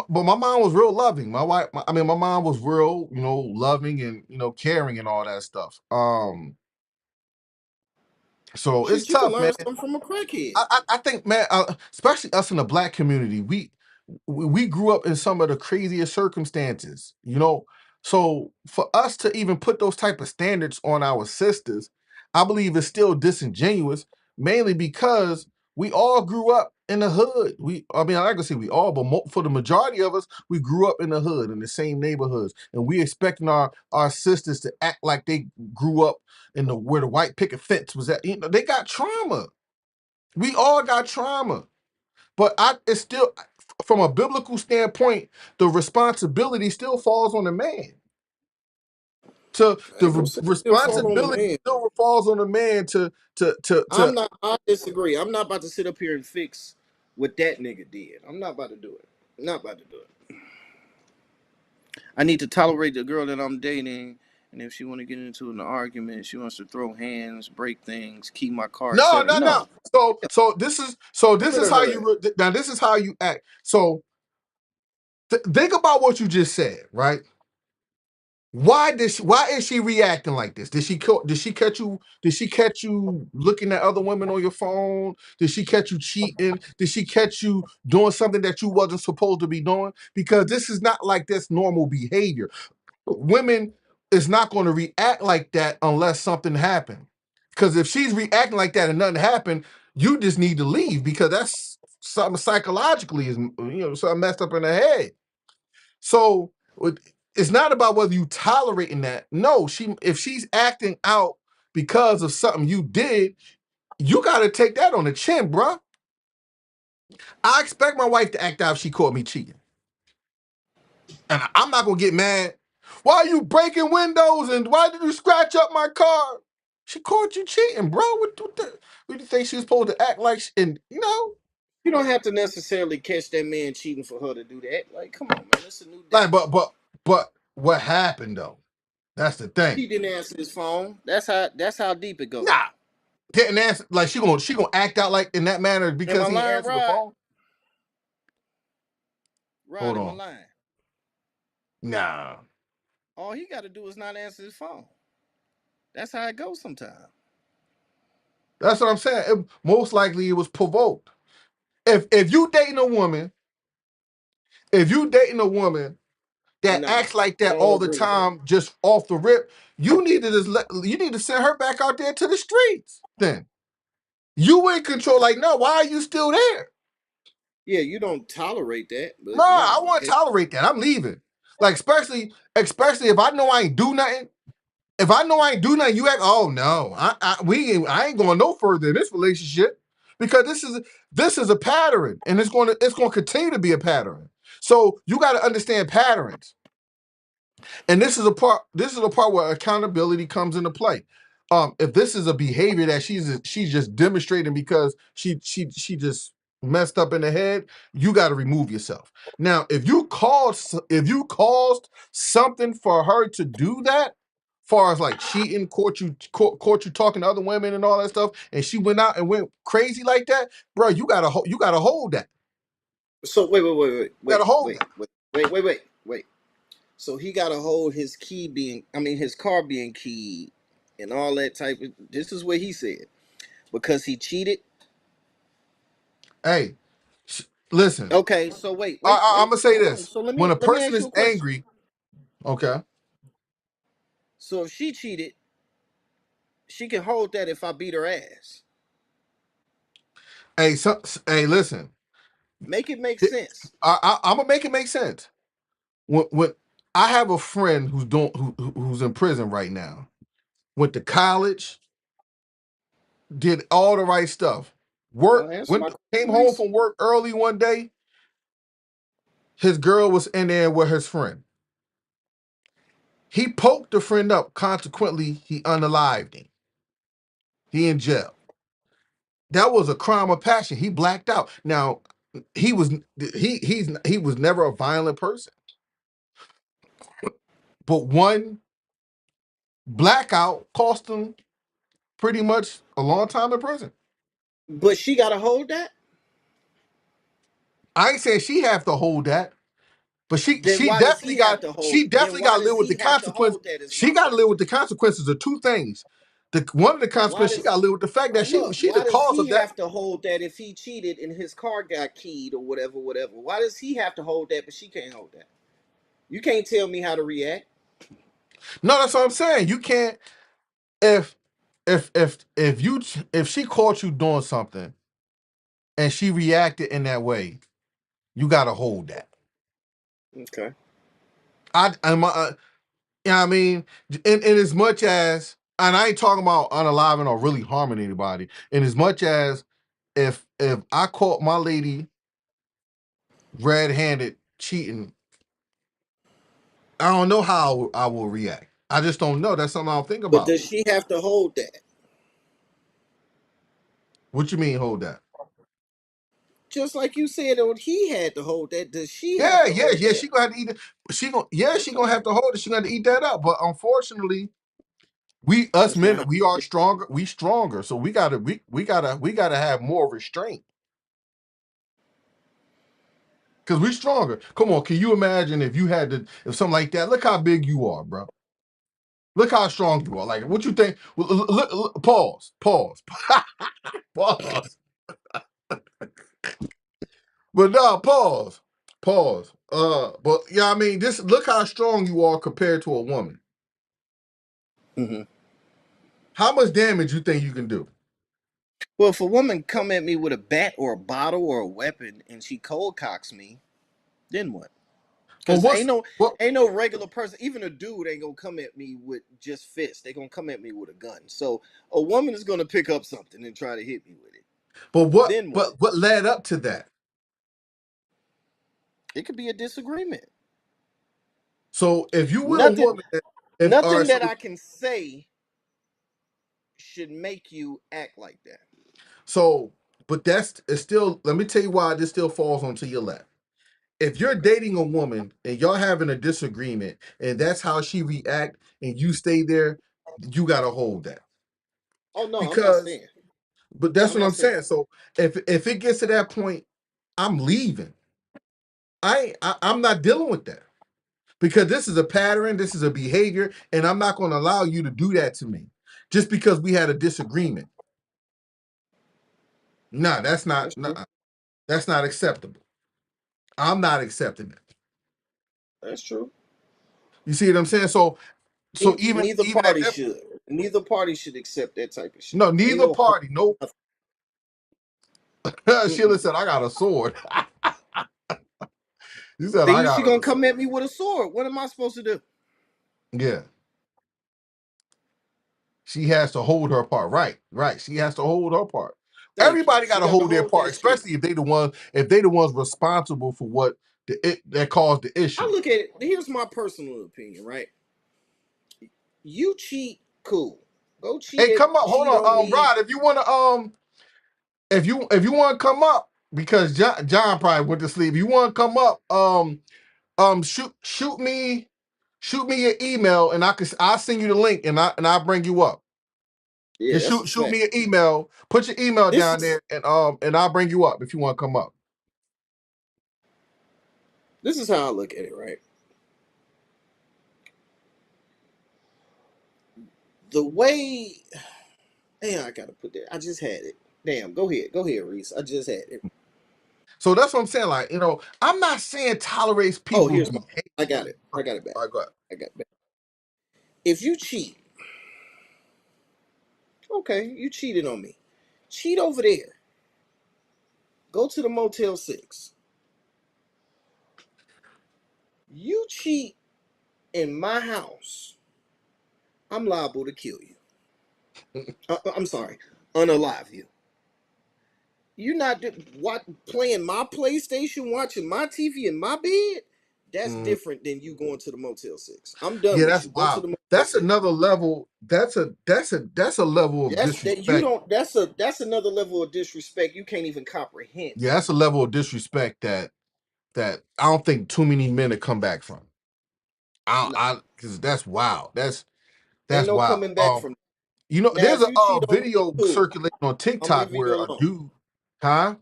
but my mom was real loving. My mom was real, loving and caring and all that stuff. So it's Shit, you can tough, man. learn something from a crackhead. I think, man, especially us in the black community, we grew up in some of the craziest circumstances, So for us to even put those type of standards on our sisters, I believe is still disingenuous, mainly because we all grew up in the hood. I mean, I can say we all, but for the majority of us, we grew up in the hood in the same neighborhoods, and we expecting our sisters to act like they grew up in the where the white picket fence was at. They got trauma. We all got trauma, but it's still, from a biblical standpoint, the responsibility still falls on the man. I ain't gonna say still fall on the Responsibility man. still falls on the man to. I'm not. I disagree. I'm not about to sit up here and fix what that nigga did. I'm not about to do it. I'm not about to do it. I need to tolerate the girl that I'm dating, and if she want to get into an argument, she wants to throw hands, break things, keep my car, No, etc. no, No, no. This is how you now. This is how you act. So think about what you just said, right? Why is she reacting like this? Did she catch you looking at other women on your phone? Did she catch you cheating? Did she catch you doing something that you wasn't supposed to be doing? Because this is not like this normal behavior. Women is not going to react like that unless something happened. Because if she's reacting like that and nothing happened, you just need to leave, because that's something psychologically is something messed up in her head. So it's not about whether you tolerating that. No, if she's acting out because of something you did, you got to take that on the chin, bruh. I expect my wife to act out if she caught me cheating, and I'm not gonna get mad. Why are you breaking windows and why did you scratch up my car? She caught you cheating, bro. What do you think she was supposed to act like? you don't have to necessarily catch that man cheating for her to do that. Like, come on, man, it's a new day. Like, but what happened though? That's the thing. He didn't answer his phone. That's how deep it goes. Nah, didn't answer. Like, she gonna act out like in that manner Am I because he ain't lying, answered the Rod? phone. Rod, Hold am I on. lying? Nah, All he got to do is not answer his phone. That's how it goes sometimes. that's what I'm saying. Most likely it was provoked. If you dating a woman, if you dating a woman that Nah, acts like I that don't all the agree with that. time, just off the rip, you need to send her back out there to the streets. Then you in control. Like, no, why are you still there? Yeah, you don't tolerate that, No, but I no. won't tolerate that. I'm leaving. Like, especially if I know I ain't do nothing. If I know I ain't do nothing, you act. Oh no, I ain't going no further in this relationship, because this is a pattern, and it's gonna continue to be a pattern. So you got to understand patterns. And this is a part where accountability comes into play. If this is a behavior that she's just demonstrating because she just messed up in the head, you got to remove yourself. Now, if you caused something for her to do that, far as like cheating, caught you talking to other women and all that stuff, and she went out and went crazy like that, bro, you gotta hold that. So wait, wait, wait, You gotta wait, hold wait, that. wait, wait, wait, wait, wait. So he got to hold his key being, I mean, his car being keyed and all that type of. This is what he said because he cheated. Hey, listen. Okay, so wait, wait, I'm wait. gonna say Hold on. this: So let when me a let me person ask you is a question. angry, okay. So if she cheated, she can hold that if I beat her ass. Hey, listen. Make it make sense. I'm gonna make it make sense. When I have a friend who's in prison right now, went to college, did all the right stuff. Work Now answer when my came question, home Reese. from work early one day. His girl was in there with his friend. He poked the friend up. Consequently, he unalived him. He in jail. That was a crime of passion. He blacked out. Now, he was never a violent person, but one blackout cost him pretty much a long time in prison. But she got to hold that. I ain't saying she have to hold that, but Then why does he have to hold? she Then definitely got why to live does with the he have to consequence. hold that? Is She my got to live question. with the consequences of two things. The one of the Why consequences she got does to live with the fact that hold up? she the Why does cause he of that. have to hold that if he cheated and his car got keyed or whatever, whatever? Why does he have to hold that but she can't hold that? You can't tell me how to react. No, that's what I'm saying. You can't if if she caught you doing something and she reacted in that way, you got to hold that. Okay. You know what I mean, in as much as, and I ain't talking about unaliving or really harming anybody. In as much as if I caught my lady red-handed cheating, I don't know how I will react. I just don't know. That's something I'll think But about. does she have to hold that? What you mean hold that? Just like you said, oh, he had to hold that. Does she have Yeah, to yeah, hold yeah. that? She gonna have to eat it. She Okay. gonna have to hold it. She gonna have to eat that up. But unfortunately, we us That's not men, how we are stronger. We stronger, so we gotta have more restraint because we stronger. Come on, can you imagine if you had to if something like that? Look how big you are, bro. Look how strong you are. Like what you think? Look, pause, pause. But no, pause. But yeah, I mean, this look how strong you are compared to a woman. hmm How much damage you think you can do? Well, if a woman come at me with a bat or a bottle or a weapon and she cold cocks me, then what? But Because what? ain't no regular person, even a dude ain't gonna come at me with just fists. They gonna come at me with a gun. So a woman is gonna pick up something and try to hit me with it. But what? Then what? But what led up to that? It could be a disagreement. So if you with a Nothing woman, if all right, nothing that so I can say should make you act like that. so, but that's it's still. Let me tell you why this still falls onto your lap. If you're Okay. dating a woman and y'all having a disagreement, and that's how she react, and you stay there, you gotta hold that Oh no, I'm not because. saying. But that's I'm what not I'm saying. saying. So if it gets to that point, I'm leaving. I'm not dealing with that because this is a pattern, this is a behavior, and I'm not going to allow you to do that to me just because we had a disagreement. Nah, That's true. that's not acceptable. I'm not accepting it. That's true. You see what I'm saying? So Neither even at party that should. Neither party should accept that type of shit. no, Ain't neither no hold party. No, nothing. Sheila Mm-mm. said I got a sword. You said I Then she got gonna a come at me with a sword. What am I supposed to do? yeah. She has to hold her part. Right, right. She has to hold her part. Thank you. Everybody got She to got to hold their hold part, that shit. especially if they the ones responsible for what that caused the I issue. look at it. Here's my personal opinion. Right? You cheat, cool. Go Hey, come up. Hold cheat on on, me. Rod. If you want to if you want to come up because John probably went to sleep. If you want to come up, shoot me your email and I'll send you the link and I'll bring you up. Yeah, Just that's a shoot fact. me an email. Put your email This down is there and I'll bring you up if you want to come up. this is how I look at it. Right? The way. Damn, I gotta put that. I just had it. Damn, go ahead, Reese. I just had it. So that's what I'm saying. Like, I'm not saying tolerates Oh, people's here's my. behavior. I got it. I got it back. All right, go ahead. I got it back. If you cheat, okay, you cheated on me. Cheat over there. Go to the Motel 6. You cheat in my house, I'm liable to kill you. I'm sorry, unalive you. You not what playing my PlayStation, watching my TV in my bed. That's Mm, different than you going to the Motel 6. I'm done yeah, with that's you. Go to wow. the Motel That's 6. another level. That's a level of That you disrespect. don't. That's another level of disrespect you can't even comprehend. Yeah, that's a level of disrespect that I don't think too many men have come back from. No, Because that's wild. ain't That's no wild. coming back from. Now, There's if a you cheat on me, video cool. circulating on I'm TikTok leaving where you a alone. dude, huh?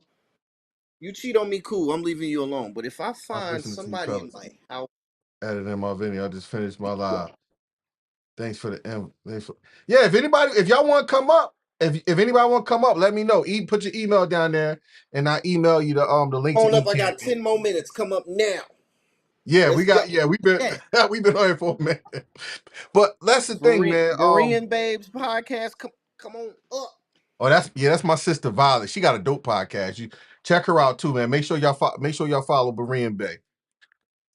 You cheat on me, cool. I'm leaving you alone. But if I I was find listening to you, somebody in fellas. my house, Added in my video. I just finished my live. Thanks for the yeah. If y'all want to come up, if anybody want to come up, let me know. Put your email down there, and I email you the link to on up, I got eCamping. 10 more minutes. Come up now. Yeah, Let's go. we've been Yeah. we've been on here for a minute, but that's the thing, man. Berean Babes podcast. Come on up. Oh, that's my sister Violet. She got a dope podcast. You check her out too, man. Make sure y'all follow Berean Bay.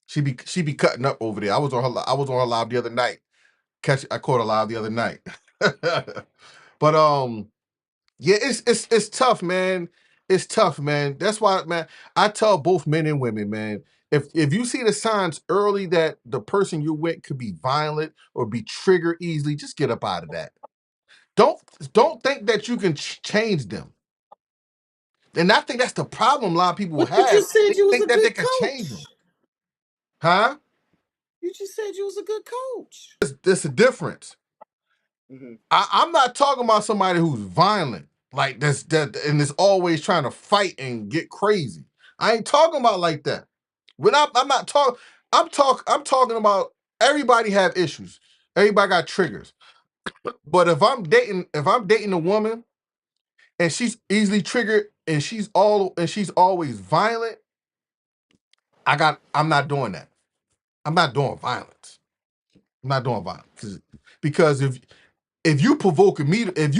She be cutting up over there. I was on her live the other night. I caught her live the other night. But yeah, it's tough, man. It's tough, man. That's why, man, I tell both men and women, man, if you see the signs early that the person you're with could be violent or be triggered easily, just get up out of that. Don't don't think that you can change them. And I think that's the problem a lot of people But you have. just said They you was think a that they good can change them. coach. Huh? You just said you was a good coach. There's a difference. Hmm. I'm not talking about somebody who's violent, like that and is always trying to fight and get crazy. I ain't talking about like that. I'm not talking. I'm talking about everybody have issues. Everybody got triggers. But if I'm dating a woman and she's easily triggered and she's always violent, I'm not doing that. I'm not doing violence. I'm not doing violence because if you provoking me, if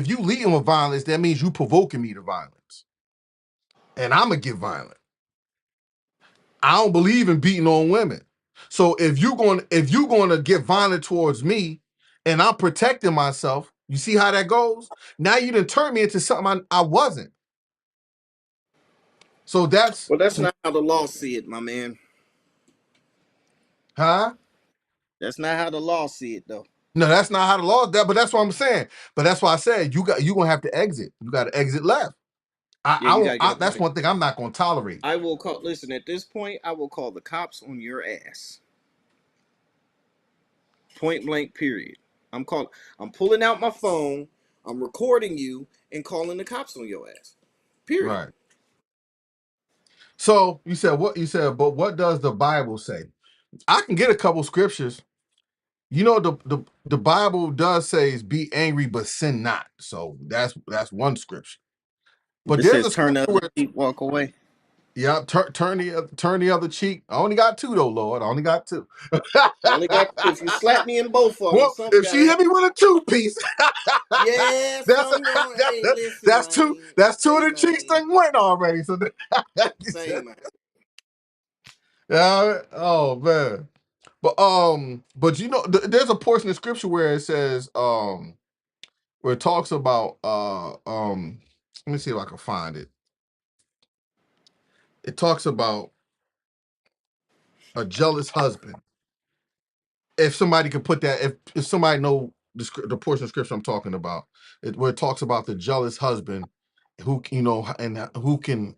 you leading with violence, that means you provoking me to violence, and I'm gonna get violent. I don't believe in beating on women. So if you're going to get violent towards me, and I'm protecting myself, you see how that goes. Now you done turn me into something I wasn't. So Well, that's not how the law see it, my man. huh? That's not how the law see it, though. No, that's not how the law is. But that's what I'm saying. But that's why I said you gonna have to exit. You got to exit left. Yeah, you gotta get up out That's of here. one thing I'm not gonna tolerate. I will call. Listen, at this point, I will call the cops on your ass. Point blank. Period. I'm calling. I'm pulling out my phone. I'm recording you and calling the cops on your ass. Period. Right. So you said what you said, but what does the Bible say? I can get a couple scriptures. You know, the Bible does say is be angry but sin not. So that's one scripture. But It there's says a turn the scripture other where cheek, walk away. yeah, turn the other cheek. I only got two though, Lord. I only got two. Only got if you slap me in both of them, Well, something if she gotta hit happen. me with a two piece, Yeah, that's a, something going. Hey, listen, that's two. man. That's two of Hey, the cheeks man. that went already. So Same, man. yeah. Oh man. But you know, there's a portion of scripture where it says, where it talks about, let me see if I can find it. It talks about a jealous husband. If somebody could put that, if somebody know the portion of scripture I'm talking about, where it talks about the jealous husband, who and who can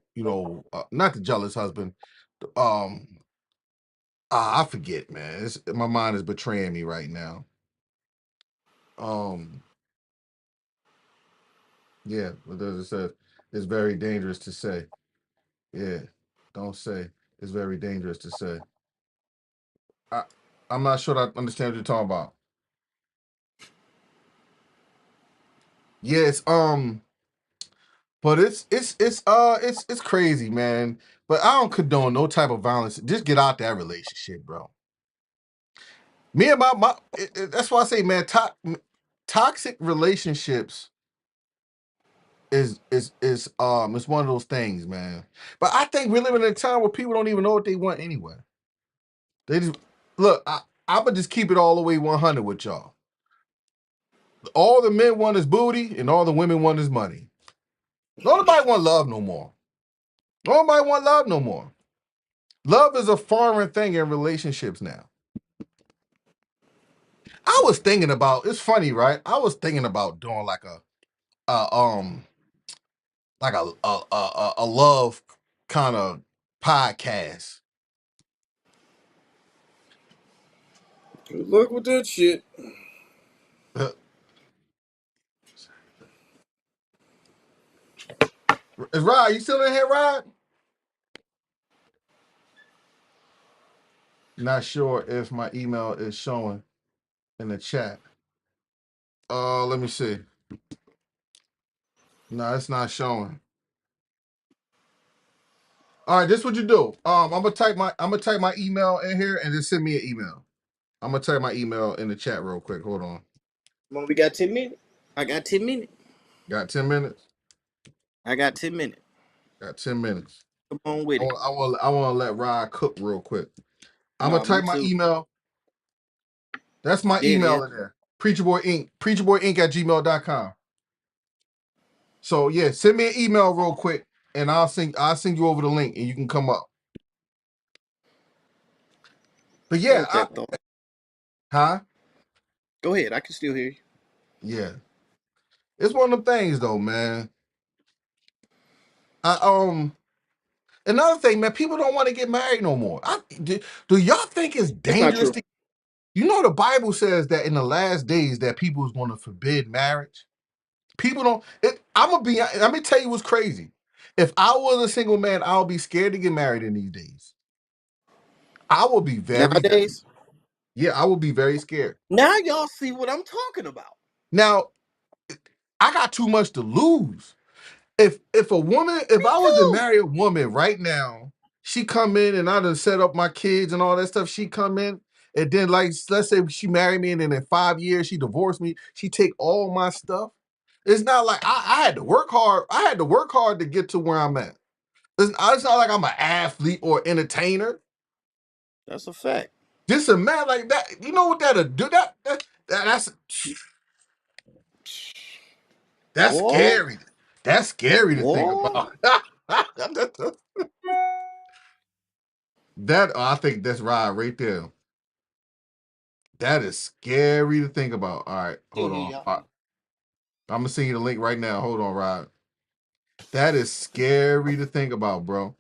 not the jealous husband, um, I forget, man. My mind is betraying me right now. Um, yeah, what does it say? It's very dangerous to say. Yeah, don't say. It's very dangerous to say. I, I'm not sure I understand what you're talking about. Yes, but it's crazy, man. But I don't condone no type of violence. Just get out that relationship, bro. Me and that's why I say, man, toxic relationships it's one of those things, man. But I think we're living in a time where people don't even know what they want anyway. They just look. I'm gonna just keep it all the way 100 with y'all. All the men want is booty, and all the women want is money. Nobody want love no more. Nobody want love no more. Love is a foreign thing in relationships now. I was thinking about, it's funny, right? I was thinking about doing like a like a love kind of podcast. Good luck with that shit. Is Rod, you still in here, Rod? Not sure if my email is showing in the chat. Let me see. No, it's not showing. All right, this is what you do. I'm gonna type my email in here and just send me an email. I'm gonna type my email in the chat real quick. Hold on. Well, we got 10 minutes. I got 10 minutes. Got 10 minutes. I got 10 minutes. Got 10 minutes. Come on with it. I want to let Rod cook real quick. I'm gonna No, me type my too. email. That's my Yeah, yeah. email in there. preacherboyinc@gmail.com. So yeah, send me an email real quick, and I'll send you over the link, and you can come up. But yeah, Hold that thought. huh? Go ahead. I can still hear you. Yeah, it's one of them things though, man. Another thing, man, people don't want to get married no more. Do y'all think it's That's not dangerous true. to? You know, the Bible says that in the last days that people is going to forbid marriage. People don't. I'm gonna be. Let me tell you what's crazy. If I was a single man, I would be scared to get married in these days. I will be very. Nowadays, Yeah, I will be very scared. now y'all see what I'm talking about. Now, I got too much to lose. If a woman, if Me I was to too. marry a woman right now, she come in and I done set up my kids and all that stuff. She come in and then like let's say she married me and then in 5 years she divorced me. She take all my stuff. It's not like I had to work hard. I had to work hard to get to where I'm at. It's not like I'm an athlete or entertainer. That's a fact. Just a man like that. You know what that'll do? That's Boy, scary. That's scary to think boy. about. I think that's right there. That is scary to think about. All right, Still hold hear on. y'all. All right, I'm gonna send you the link right now. Hold on, Rod. That is scary to think about, bro.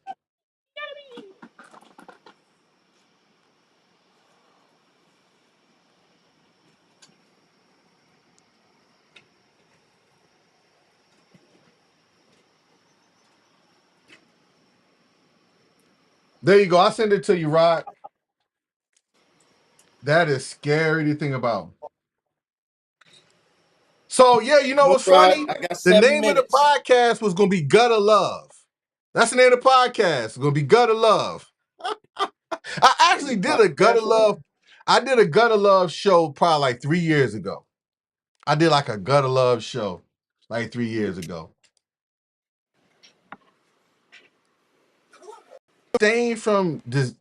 There you go. I send it to you, Rod. That is scary to think about. So yeah, you know Come on, what's Rod. funny? I got The 7 minutes. name of the podcast was gonna be Gutter Love. That's the name of the podcast. It's gonna be Gutter Love. I actually did a Gutter Love. I did a Gutter Love show probably like 3 years ago. I did like a Gutter Love show like 3 years ago. Abstain from this,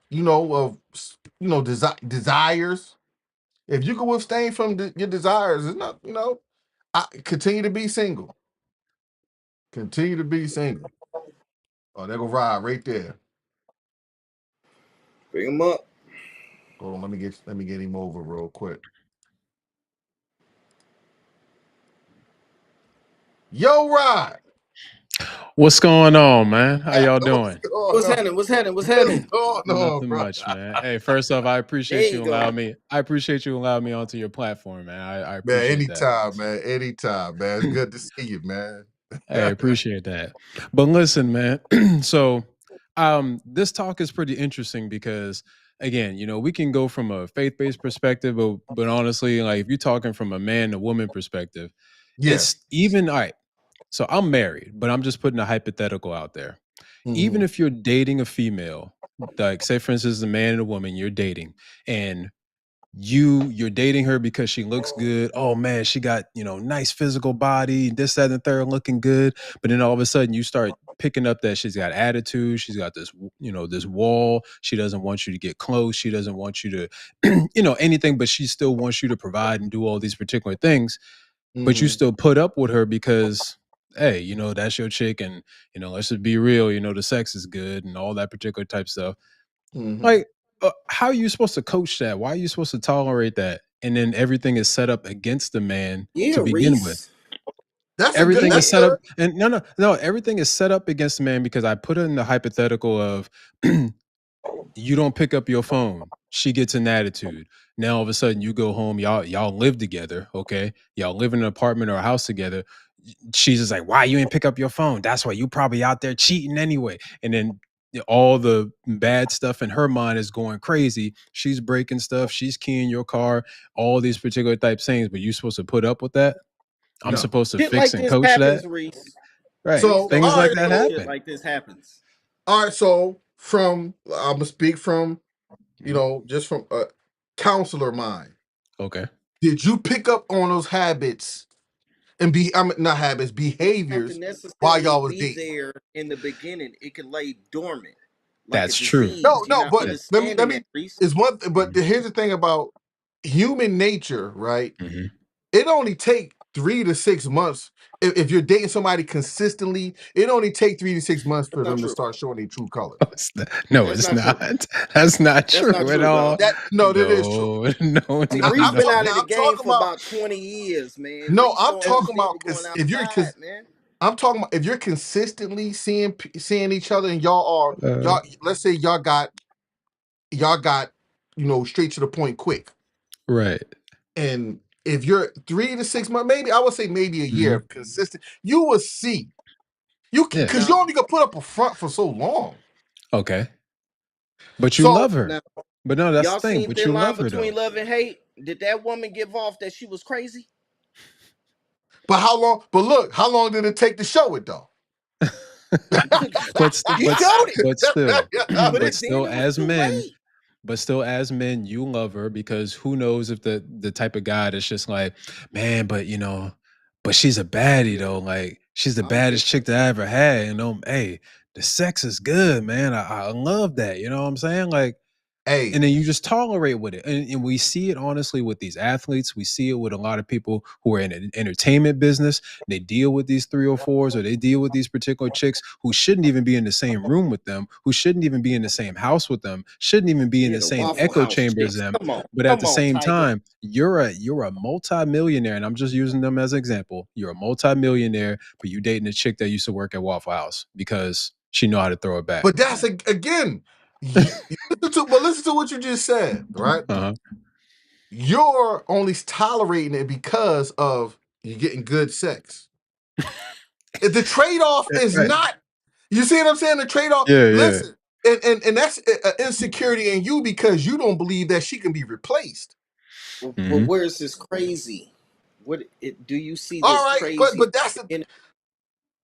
desires. If you can abstain from your desires, it's not, continue to be single. Continue to be single. Oh, there go Rod right there. Bring him up. Hold on, let me get him over real quick. Yo, Rod. What's going on, man? How y'all What's doing? going What's on? happening? What's happening? What's What's happening? going on, Nothing bro? much, man. Hey, first off, I There appreciate you you go. allowing me. I appreciate you allowing me onto your platform, man. I Man, appreciate that. anytime, man. Anytime, man. It's good to see you, man. Hey, appreciate that. But listen, man. So, this talk is pretty interesting because, again, we can go from a faith-based perspective, but honestly, like if you're talking from a man to woman perspective, Yeah. it's even all right. So I'm married, but I'm just putting a hypothetical out there. Even Mhm. if you're dating a female, like say for instance, a man and a woman you're dating, and you're dating her because she looks good. Oh man, she got nice physical body, this, that, and the third, looking good. But then all of a sudden you start picking up that she's got attitude. She's got this, this wall. She doesn't want you to get close. She doesn't want you to, anything. But she still wants you to provide and do all these particular things. But you Mhm. still put up with her because hey, you know, that's your chick, and you know, let's just be real, you know, the sex is good and all that particular type stuff. Mhm. Like, how are you supposed to coach that? Why are you supposed to tolerate that? And then everything is set up against the man Yeah, to begin with. Reese. Everything is That's set up, good. and no, everything is set up against the man because I put it in the hypothetical of you don't pick up your phone. She gets an attitude. Now all of a sudden you go home, y'all live together, okay? Y'all live in an apartment or a house together. She's just like, why you ain't pick up your phone? That's why you probably out there cheating anyway. And then all the bad stuff in her mind is going crazy. She's breaking stuff, she's keying your car, all these particular type things, but you supposed to put up with that? I'm No. supposed to Shit fix like and this coach that? happens, Reese. Right. Reese, So don't Things all you like right, that think so shit happen. like this happens? all right, so from I'm gonna speak from, you Mhm. know, just from a counselor mind. Okay. Did you pick up on those habits and not habits, Have to behaviors while necessarily y'all was be dating? there in the beginning. It can lay dormant, like a That's true. No, disease. You're no, not but That, let understanding me that, Reese. is one but mhm, here's the thing about human nature, right? mhm. It only take 3 to 6 months. If you're dating somebody consistently, it only take 3 to 6 months for That's not them to true. start showing their true color. No, That's it's not true. not. That's not That's not true at true, dog. all. That no, that is true. No, no, See, no, Reese no. been out of Now the I'm game talking for about about 20 years, man. no, Reese I'm don't ever talking see about me going if you're outside, man. I'm talking about if you're consistently seeing each other and y'all let's say y'all got straight to the point quick. Right. And if you're 3 to 6 months, maybe I would say maybe a year Mhm. of consistent, you will see. You can Yeah. because Now, you only gonna put up a front for so long. Okay. But you So love her. now, But no, that's y'all the thing. seen But you Thin Line love her Between though. Love and Hate? Did that woman give off that she was crazy? but how long but look, how long did it take to show it though? You showed it, but still, but but then still, it was as too men, late. you love her because who knows if the type of guy that's just like, man, but you know, but she's a baddie Yeah, though. Like she's the I'm baddest just chick that I ever had. You know, hey, the sex is good, man. I love that. You know what I'm saying? Like, Hey, and then you just tolerate with it, and we see it honestly with these athletes. We see it with a lot of people who are in an entertainment business. They deal with these 304s, or they deal with these particular chicks who shouldn't even be in the same room with them, who shouldn't even be in the same house with them, shouldn't even be in yeah, the the same Waffle echo House chamber as chicks. them. But at Come the on, same Tiger. time, you're a multimillionaire, and I'm just using them as an example. You're a multimillionaire, but you dating a chick that used to work at Waffle House because she know how to throw it back. but that's again, listen to what you just said, right? Uh-huh. You're only tolerating it because of you getting good sex. If the trade-off is Right. not, you see what I'm saying? The trade-off, Yeah, yeah. listen, and that's insecurity in you because you don't believe that she can be replaced. But Hmm. where's this crazy? Do you see All this right, but crazy but that's in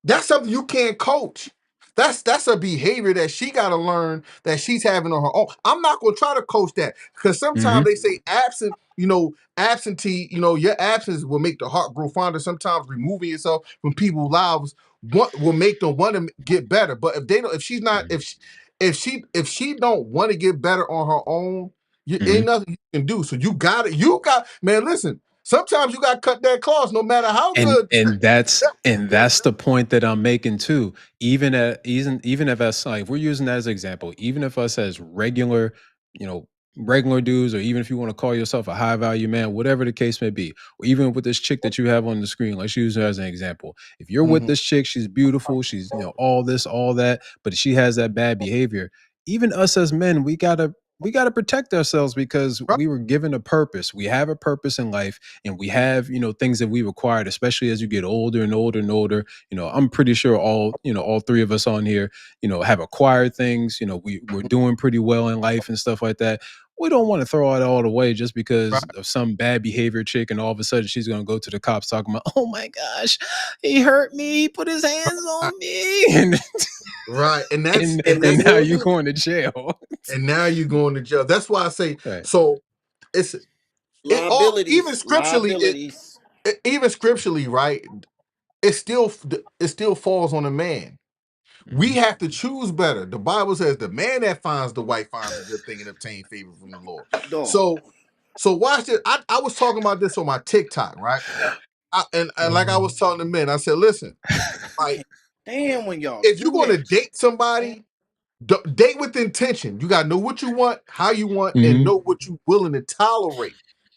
That's something you can't coach. That's a behavior that she got to learn that she's having on her own. I'm not going to try to coach that because sometimes Hmm. they say absentee, your absence will make the heart grow fonder. Sometimes removing yourself from people's lives will make them want to get better. But if they don't, if she's not, if she don't want to get better on her own, you ain't Hmm. nothing you can do. So you got, man. Listen, sometimes you got to cut that clause, no matter how and good. and that's and that's the point that I'm making too. Even if us, like, if we're using that as an example, even if us as regular, you know, regular dudes, or even if you want to call yourself a high value man, whatever the case may be, or even with this chick that you have on the screen, let's use her as an example. If you're with Mhm. this chick, she's beautiful, she's, you know, all this, all that, but she has that bad behavior. Even us as men, we gotta protect ourselves because Right. we were given a purpose. We have a purpose in life, and we have, you know, things that we required, especially as you get older and older and older. You know, I'm pretty sure all three of us on here, you know, have acquired things. You know, we're doing pretty well in life and stuff like that. We don't want to throw it all away just Right. because of some bad behavior chick, and all of a sudden she's going to go to the cops talking about, oh my gosh, he hurt me, he put his hands Right. on me, and Right. And that's and, and and they and that's now will you do going to jail. and now you're going to jail. That's why I say Right. so it's it all liabilities, liabilities. even scripturally, right? It still it still falls on a man. We Mhm. have to choose better. The Bible says the man that finds the wife finds a good thing and obtain favor from the Lord. Dog. So watch this. I was talking about this on my TikTok, right? and like I was telling the men, I said, listen, like Damn, when y'all if you're do gonna that shit, date somebody, date with intention. You gotta know what you want, how you want, and Mhm. know what you're willing to tolerate.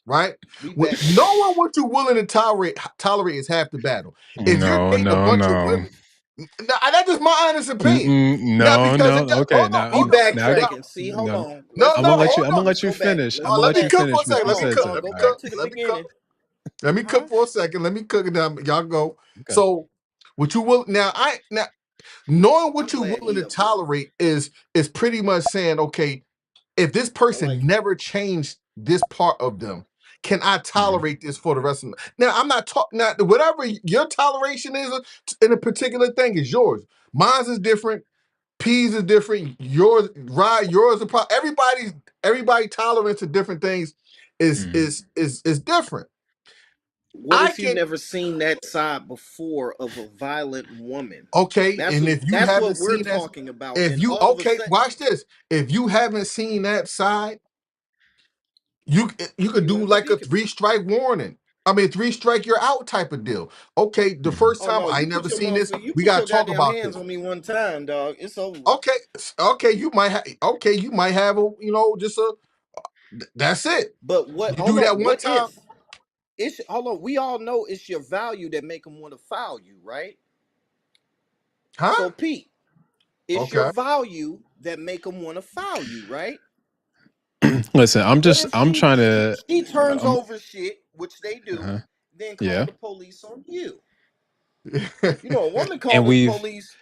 Right? we When, back. knowing what you're willing to tolerate is half the battle. If you're No, dating a no, bunch of no. women, now, that's just my honest opinion. Now, No, because no. it does, Okay, We now, now, backtracking. See, hold no, on. no, Let's I'm no, gonna go let back. you. hold I'm gonna on. let Let's you go back. finish. I'm Let's gonna go Let let me you back. cook for finish a what second. you Let me No, said cook. to no, me. Let me go All right. back cook. to the Let me cook. beginning. Let me cook Uh-huh. for a second. Let me cook. Y'all go. Okay. So, what you will now knowing I'm what you're glad willing he to up here. tolerate is pretty much saying, okay, if this I like person it. never changed this part of them, can I Mhm. tolerate this for the rest of them? Now, I'm not talking. Now, whatever your toleration is in a particular thing is yours. Mine's is different. P's is different. Yours is everybody tolerance to different things Mhm. is different. What I if you can never seen that side before of a violent woman? Okay, and if you That's haven't what we're seen that, talking about. if And you all of a okay, sudden, watch this. If you haven't seen that side, you could you do ain't like a speaking. 3-strike warning. I mean, 3-strike you're out type of deal. Okay, the Mhm. first Oh time no, I ain't never seen this. you We put gotta your talk goddamn about hands this. on me one time, dog. It's over. Okay, okay, you might have a just a that's it. But what? You Hold do on. that one What time, if? It's hold on. We all know it's your value that make them want to foul you, right? huh? So Pete, it's your Okay. value that make them want to foul you, right? Listen, What if I'm trying to. she turns I'm, over shit, which they do, uh then call Yeah, the police on you? You know, a woman and calling the we've police,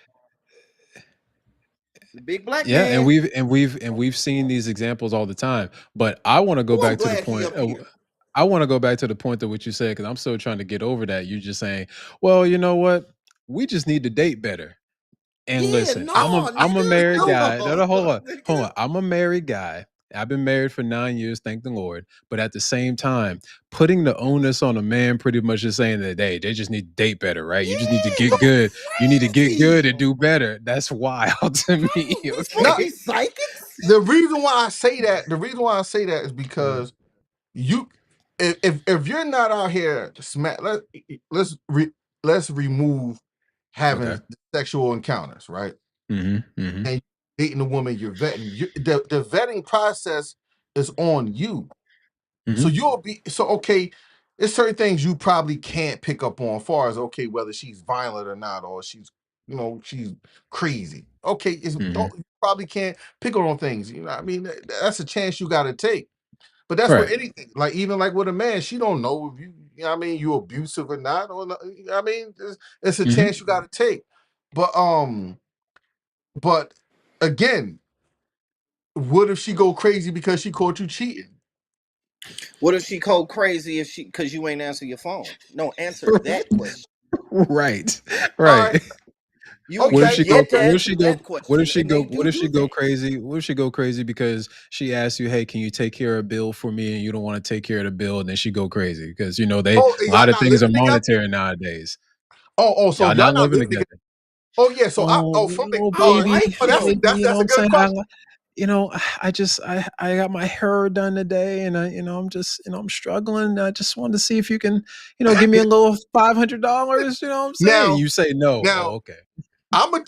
the big black yeah, and man. we've seen these examples all the time. But I want to go Oh, I'm back to the glad he point. up here. I want to go back to the point that what you said because I'm still trying to get over that. You just saying, well, you know what? We just need to date better. And Yeah, listen, no, I'm a nigga, married guy. No, no, no, hold on, hold nigga. on. I'm a married guy. I've been married for 9 years, thank the Lord. But at the same time, putting the onus on a man, pretty much just saying that they just need to date better, right? You just need to Yeah, get good. You need to that's get good crazy. and do better. That's wild to me. How we supposed to Not be Okay. psychics? the reason why I say that. The reason why I say that is because you if you're not out here smack let's re, let's remove Okay. having sexual encounters, right? Mm-hmm. And dating a woman you're vetting, the vetting process is on you. So Mm-hmm. you'll be so okay. There's certain things you probably can't pick up on, as far as okay, whether she's violent or not, or she's crazy. Okay, Mm-hmm. you probably can't pick on things. You know, what I mean, that's a chance you got to take. But that's with Right. anything. Like even like with a man, she don't know if you know what I mean, you abusive or not, or not, you know what I mean, it's a Mm-hmm. chance you got to take. But but again, what if she go crazy because she caught you cheating? What if she cold crazy if she because you ain't answer your phone? No, answer that question. Right. All right, Right. You What if okay, she go? yet to okay. What if answer she go? that question, and they What do if she do go that. crazy? What if she go crazy because she asks you, "Hey, can you take care of a bill for me?" And you don't want to take care of the bill, and then she go crazy because they Oh, a y'all lot of not things are living together? monetary nowadays. So Y'all y'all not not living living together. together. Oh yeah, so Oh, oh, I all right. baby, like Oh, him. you know that's what a I'm good saying? question. I just I got my hair done today, and I'm just I'm struggling. I just wanted to see if you can give me a little $500. You know what I'm saying? Now, You say no. Oh, now okay. I'm gonna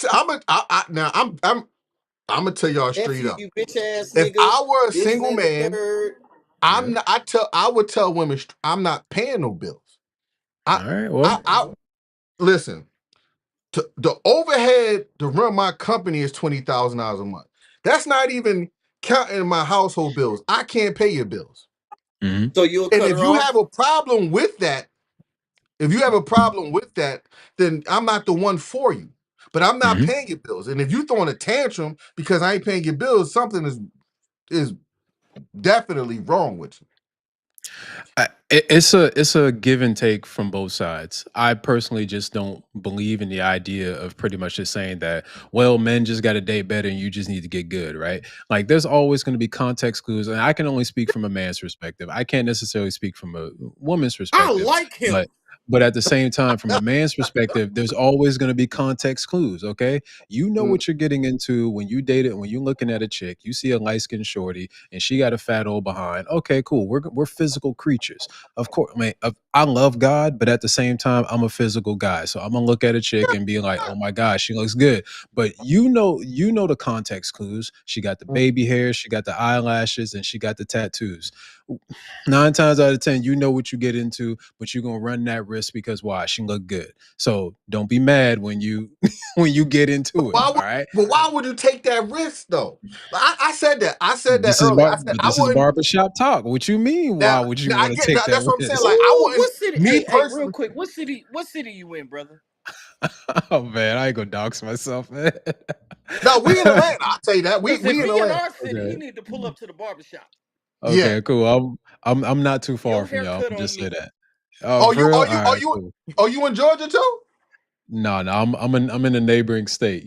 tell y'all F straight you, up. you bitch ass If nigga. I were a This, single that, and the man, third. Yeah. I would tell women I'm not paying no bills. I All right. Well. I listen. The overhead to run my company is $20,000 a month. That's not even counting my household bills. I can't pay your bills. Mhm. So you'll And cut if her you off? have a problem with that, then I'm not the one for you. But I'm not Mhm. paying your bills. And if you throwing a tantrum because I ain't paying your bills, something is definitely wrong with you. It's a give and take from both sides. I personally just don't believe in the idea of pretty much just saying that, well, men just got to date better and you just need to get good, right? Like there's always going to be context clues, and I can only speak from a man's perspective. I can't necessarily speak from a woman's I perspective, like him. but at the same time, from a man's perspective, there's always going to be context clues. Okay, you know Mm. what you're getting into when you date it. When you're looking at a chick, you see a light skinned shorty and she got a fat old behind. Okay, cool. We're physical creatures. Of course, I mean, I love God, but at the same time, I'm a physical guy. So I'm gonna look at a chick and be like, oh my gosh, she looks good. But you know the context clues. She got the baby hair, she got the eyelashes, and she got the tattoos. 9 times out of 10, you know what you get into, but you're gonna run that risk because why? She look good. So don't be mad when you when you get into it. All right. But why would you take that risk though? I said that. I said that earlier. I said I This is wouldn't. barbershop talk. What you mean? Now, Why would you now I want to get take that's that what I'm saying. risk? Like I Ooh, wouldn't. what city? Me Hey, real personally. quick, what city you in, brother? Oh man, I ain't gonna dox myself, man. No, we in Atlanta. I'll tell you that. Because if We in he in Atlanta. our city, he Okay. need to pull up to the barbershop. Yeah. Okay, cool. I'm not too far Your from y'all. haircut I'll on just say me. that. Oh, Oh, for you real? are All you right, cool. are you in Georgia too? No, I'm in a neighboring state,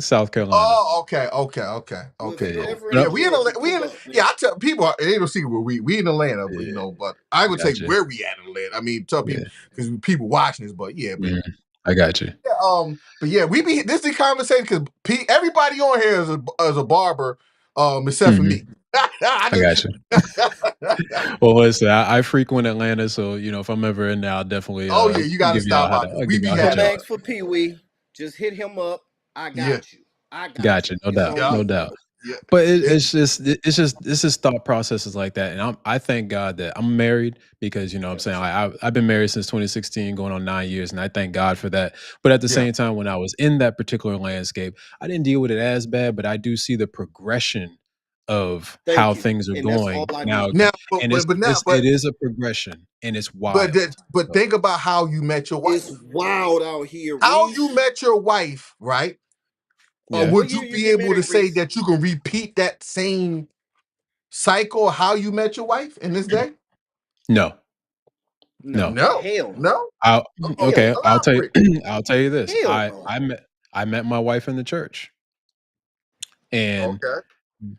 South Carolina. Oh, okay. Well, if you Yeah. Cool. ever But in Yeah, we in Georgia, Atlanta. pull up, Yeah, man. I tell people they don't see where we in Atlanta, but yeah, but I would say gotcha. where we at in Atlanta. I mean, tell Yeah. people because people watching this, but Mhm. I got you. yeah, but yeah, this is the conversation because everybody on here is a barber, except for Hmm. me. I I got you. just, Well, listen, I frequent Atlanta, so if I'm ever in there, I'll definitely oh yeah, you got to give y'all stop by because I'll we give be y'all hit Come having y'all up. ask for Pee Wee. Just hit him up. I yeah, got you. I got you. Gotcha, no It's doubt, on yeah, no me. doubt. yeah. But It, it's just thought processes like that, and I thank God that I'm married because what I'm saying Gotcha. I've been married since 2016, going on 9 years, and I thank God for that. But at the yeah. same time, when I was in that particular landscape, I didn't deal with it as bad, but I do see the progression of how Thank you. things are And that's all going I now, need. Now, and it is a progression, and it's wild. but So, think about how you met your It's wife. wild out here, How you Reese. met your wife, right? Or yeah, What would you year you be get able to married, say Reese? that you can repeat that same cycle? How you met your wife in this day? no, no. No. No, Hell no. no. I'll Hell Okay, okay. no. I'll tell you. elaborate. I'll tell you this. Hell no. I met my wife in the church, and Okay.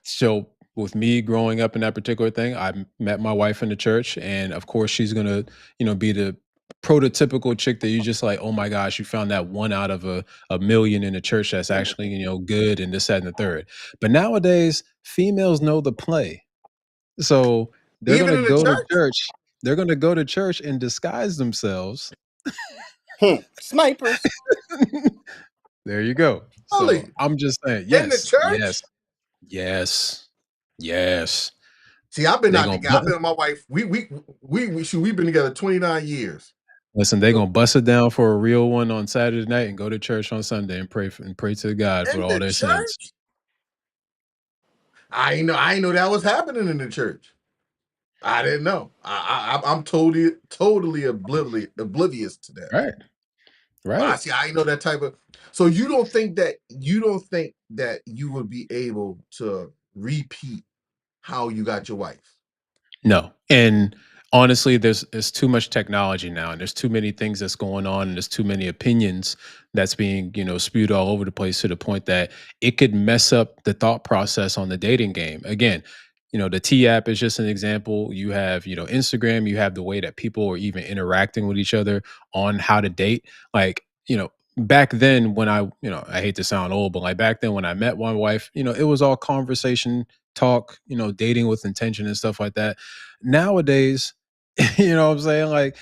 so with me growing up in that particular thing, met my wife in the church, and of course she's gonna be the prototypical chick that you just like. Oh my gosh, you found that one out of a million in the church that's actually good and this that and the third. But nowadays, females know the play, so they're Even gonna in the go to church? church. They're gonna go to church and disguise themselves. Snipers. There you go. So Really? I'm just saying, In the yes, yes, church? yes, yes. See, I've been They out gonna together. I've been with my wife. We've been together 29 years. listen. They So gonna bust it down for a real one on Saturday night and go to church on Sunday and pray to God for in all the their sins. church? I ain't know that was happening in the church. I didn't know. I'm totally oblivious to that. Right, I right. see. I know that type of. So you don't think that you would be able to repeat how you got your wife? No. And honestly, there's too much technology now, and there's too many things that's going on, and there's too many opinions that's being, spewed all over the place to the point that it could mess up the thought process on the dating game. Again, the T app is just an example. You have, Instagram, you have the way that people are even interacting with each other on how to date. Like, back then when I hate to sound old, but like back then when I met my wife, it was all conversation, talk, dating with intention and stuff like that. Nowadays, what I'm saying? Like,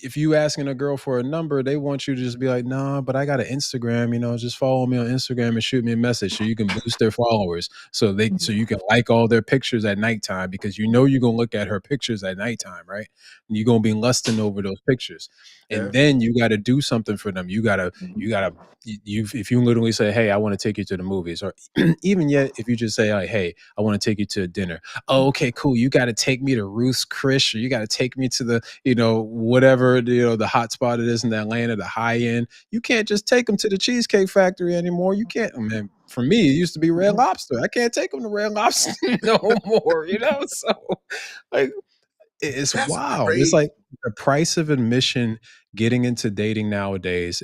if you asking a girl for a number, they want you to just be like, nah, but I got an Instagram, just follow me on Instagram and shoot me a message so you can boost their followers. So you can like all their pictures at nighttime because you're gonna look at her pictures at nighttime, right? And you're gonna be lusting over those pictures. Yeah. And then you gotta do something for them. You gotta if you literally say, hey, I want to take you to the movies, or even yet if you just say, like, hey, I want to take you to dinner. Oh, okay, cool. You got to take me to Ruth's Chris, or you got to take me to the, whatever, the hot spot it is in Atlanta, the high end. You can't just take them to the Cheesecake Factory anymore. You can't, man. For me, it used to be Red Lobster. I can't take them to Red Lobster no more, So, like, it's That's wild. It's crazy. like the price of admission getting into dating nowadays,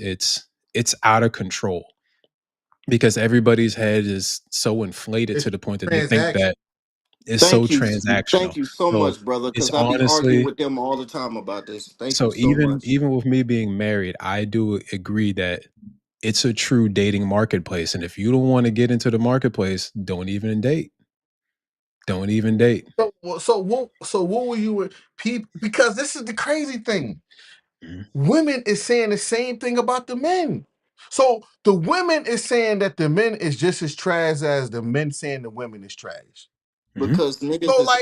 it's out of control because everybody's head is so inflated It's to the point that they think transaction. that it's so Thank transactional. you so So much, brother. it's Because I be arguing honestly, with them all the time about this. Thank you so so even much. even with me being married, I do agree that it's a true dating marketplace. And if you don't want to get into the marketplace, don't even date. Don't even date. what were you people? Because this is the crazy thing. Mhm. Women is saying the same thing about the men. So the women is saying that the men is just as trash as the men saying the women is trash. Mhm. Because niggas So is so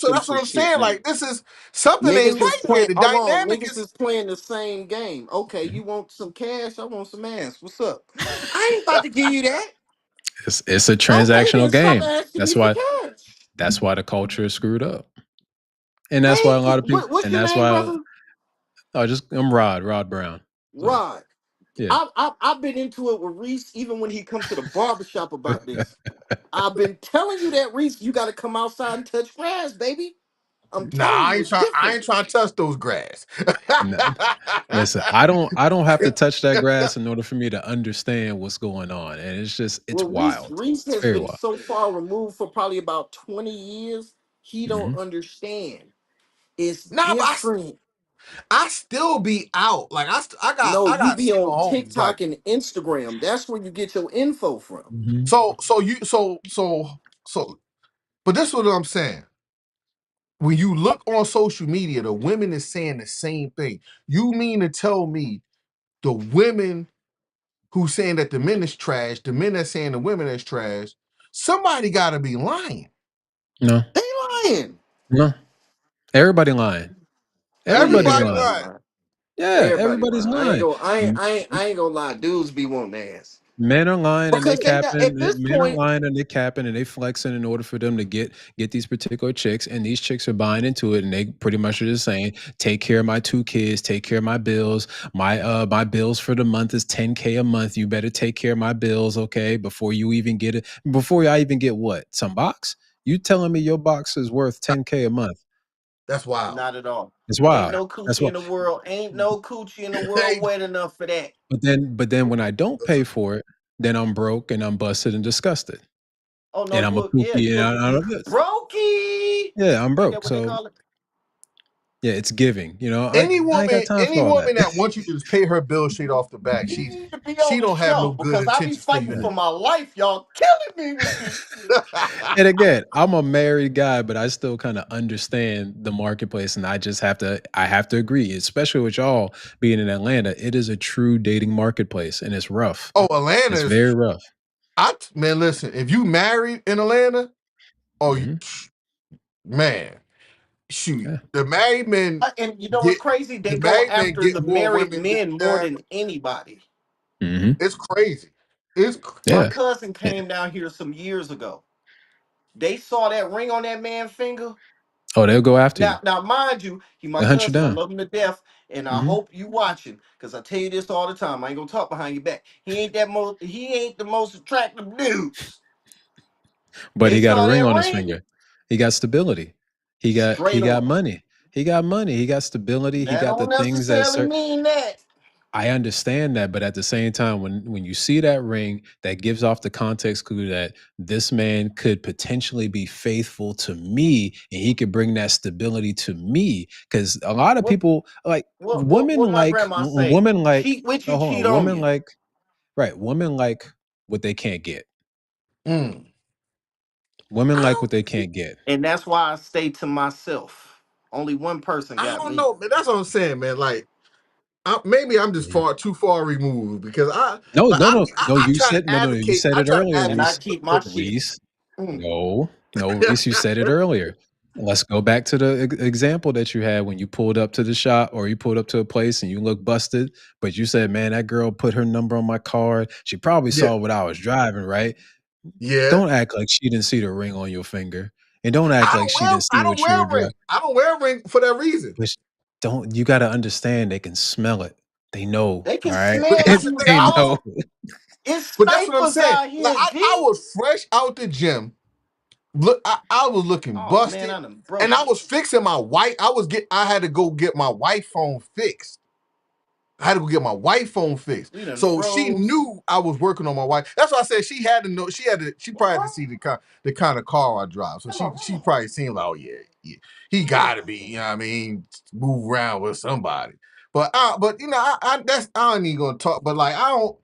asking that's for what I'm shit saying. now. Like this is something ain't Niggas is right here. playing. The Hold on, dynamic niggas is is playing the same game. Okay, Mhm. you want some cash? I want some ass. What's up? I ain't about to give you that. It's a Okay, transactional then stop game. asking me That's for why cash. the culture is screwed up, and that's why a Thank lot you. of people. What's And your that's name, why brother? I'm Rod Brown. So Rod. yeah, I've been into it with Reese even when he come to the barbershop about this. I've been telling you that, Reese, you got to come outside and touch grass, baby. I'm nah. telling you, it's I different. ain't trying to touch those grass. no, listen, I don't have to touch that grass in order for me to understand what's going on, and it's Well, Reese, wild. Reese It's has very been wild. so far removed for probably about 20 years. He don't Hmm. understand. It's Nah, but different. I still be out. Like No, I you got be single on homies. Like TikTok and Instagram. That's where you get your info from. Hmm. so. But this is what I'm saying. When you look on social media, the women is saying the same thing. You mean to tell me the women who saying that the men is trash, the men that saying the women is trash, somebody got to be lying. No, They lying. no, everybody lying. Yeah, Everybody's Everybody lying. everybody lying. lying. Yeah, Everybody everybody's lying. I ain't lying. gonna I ain't M- I ain't I ain't gonna lie. Dudes be wanting ass. Men are lying and they Because they capping. at this Men are point, lying and they capping and they flexing in order for them to get these particular chicks. And these chicks are buying into it, and they pretty much are just saying, "Take care of my two kids. Take care of my bills. My bills for the month is 10K a month. You better take care of my bills, okay? Before you even get it. Before I even get what some box. You telling me your box is worth 10K a month? That's wild. not at all. That's Ain't why. no That's coochie why. in the world. Ain't no coochie in the world Hey, wet enough for that. But then when I don't pay for it, then I'm broke and I'm busted and disgusted. Oh no, And I'm a yeah, pookie you and gonna I be don't this. brokey. Yeah, I'm Ain't that broke. what they So call it? yeah, it's giving. I ain't got time for any all that. woman that wants you to just pay her bill straight off the back, You need to be she on the don't have show no good because I be intentions for fighting you. for my life. Y'all killing me with this shit. And again, I'm a married guy, but I still kind of understand the marketplace, and I have to agree, especially with y'all being in Atlanta. It is a true dating marketplace, and it's rough. Oh, Atlanta It's is very rough. man. Listen, if you married in Atlanta, oh, Hmm. man, shoot, Yeah. the married men And you know what's get crazy? They the go married men after get the more married women than men the more average. than anybody. Hmm. It's crazy. It's My Yeah. cousin Yeah. came down here some years ago. They saw that ring on that man's finger. Oh, they'll go after you. Now, mind you, he my They'll hunt you cousin. I down. love him to death, and I Hmm. hope you watching, cause I tell you this all the time. I ain't gonna talk behind your back. He ain't the most attractive dudes. But They he got a saw ring that on his ring, finger. He got stability. He straight got on. money. He got money. He got stability. He That got the don't things that necessarily mean that. I understand that, but at the same time, when you see that ring, that gives off the context clue that this man could potentially be faithful to me, and he could bring that stability to me. Because a lot of What people like what my grandma say? women like Cheat with you, oh, hold on, cheat on you. women like what they can't get. mm, Women I like don't what they can't get. And that's why I stay to myself. Only one person I got don't me. know, man. That's what I'm saying, man. Like maybe I'm just Mhm. too far removed because No, like no, no, no. I try to No. You advocate. said I it try to earlier, And I Reese. advocate for keep my women. shit. Reese. Mm. No, Reese, you said it earlier. Let's go back to the example that you had when you pulled up to the shop or you pulled up to a place and you look busted, but you said, "Man, that girl put her number on my card. She probably Yeah, saw what I was driving, right?" yeah. Don't act like she didn't see the ring on your finger, and don't act like she didn't I see don't what you wear were a ring. driving. I don't wear a ring for that reason. But don't you got to understand? They can smell it. They know. They All can right, But smell that's the you, thing. they I was, know. dog. It's but that's what I'm snipers saying. out Like here, I G. was fresh out the gym. Look, I was looking Oh man, busted, I done and broke I it. was fixing my white. I had to go get my white phone fixed. I had to go get my white phone fixed. We done So she froze. knew I was working on my white. That's why I said she had to know. She probably had to see the kind of car I drive. So she probably seen like, oh yeah, yeah, he got to be. You know what I mean? Move around with somebody. But you know, I that's I ain't even gonna talk. But like I don't.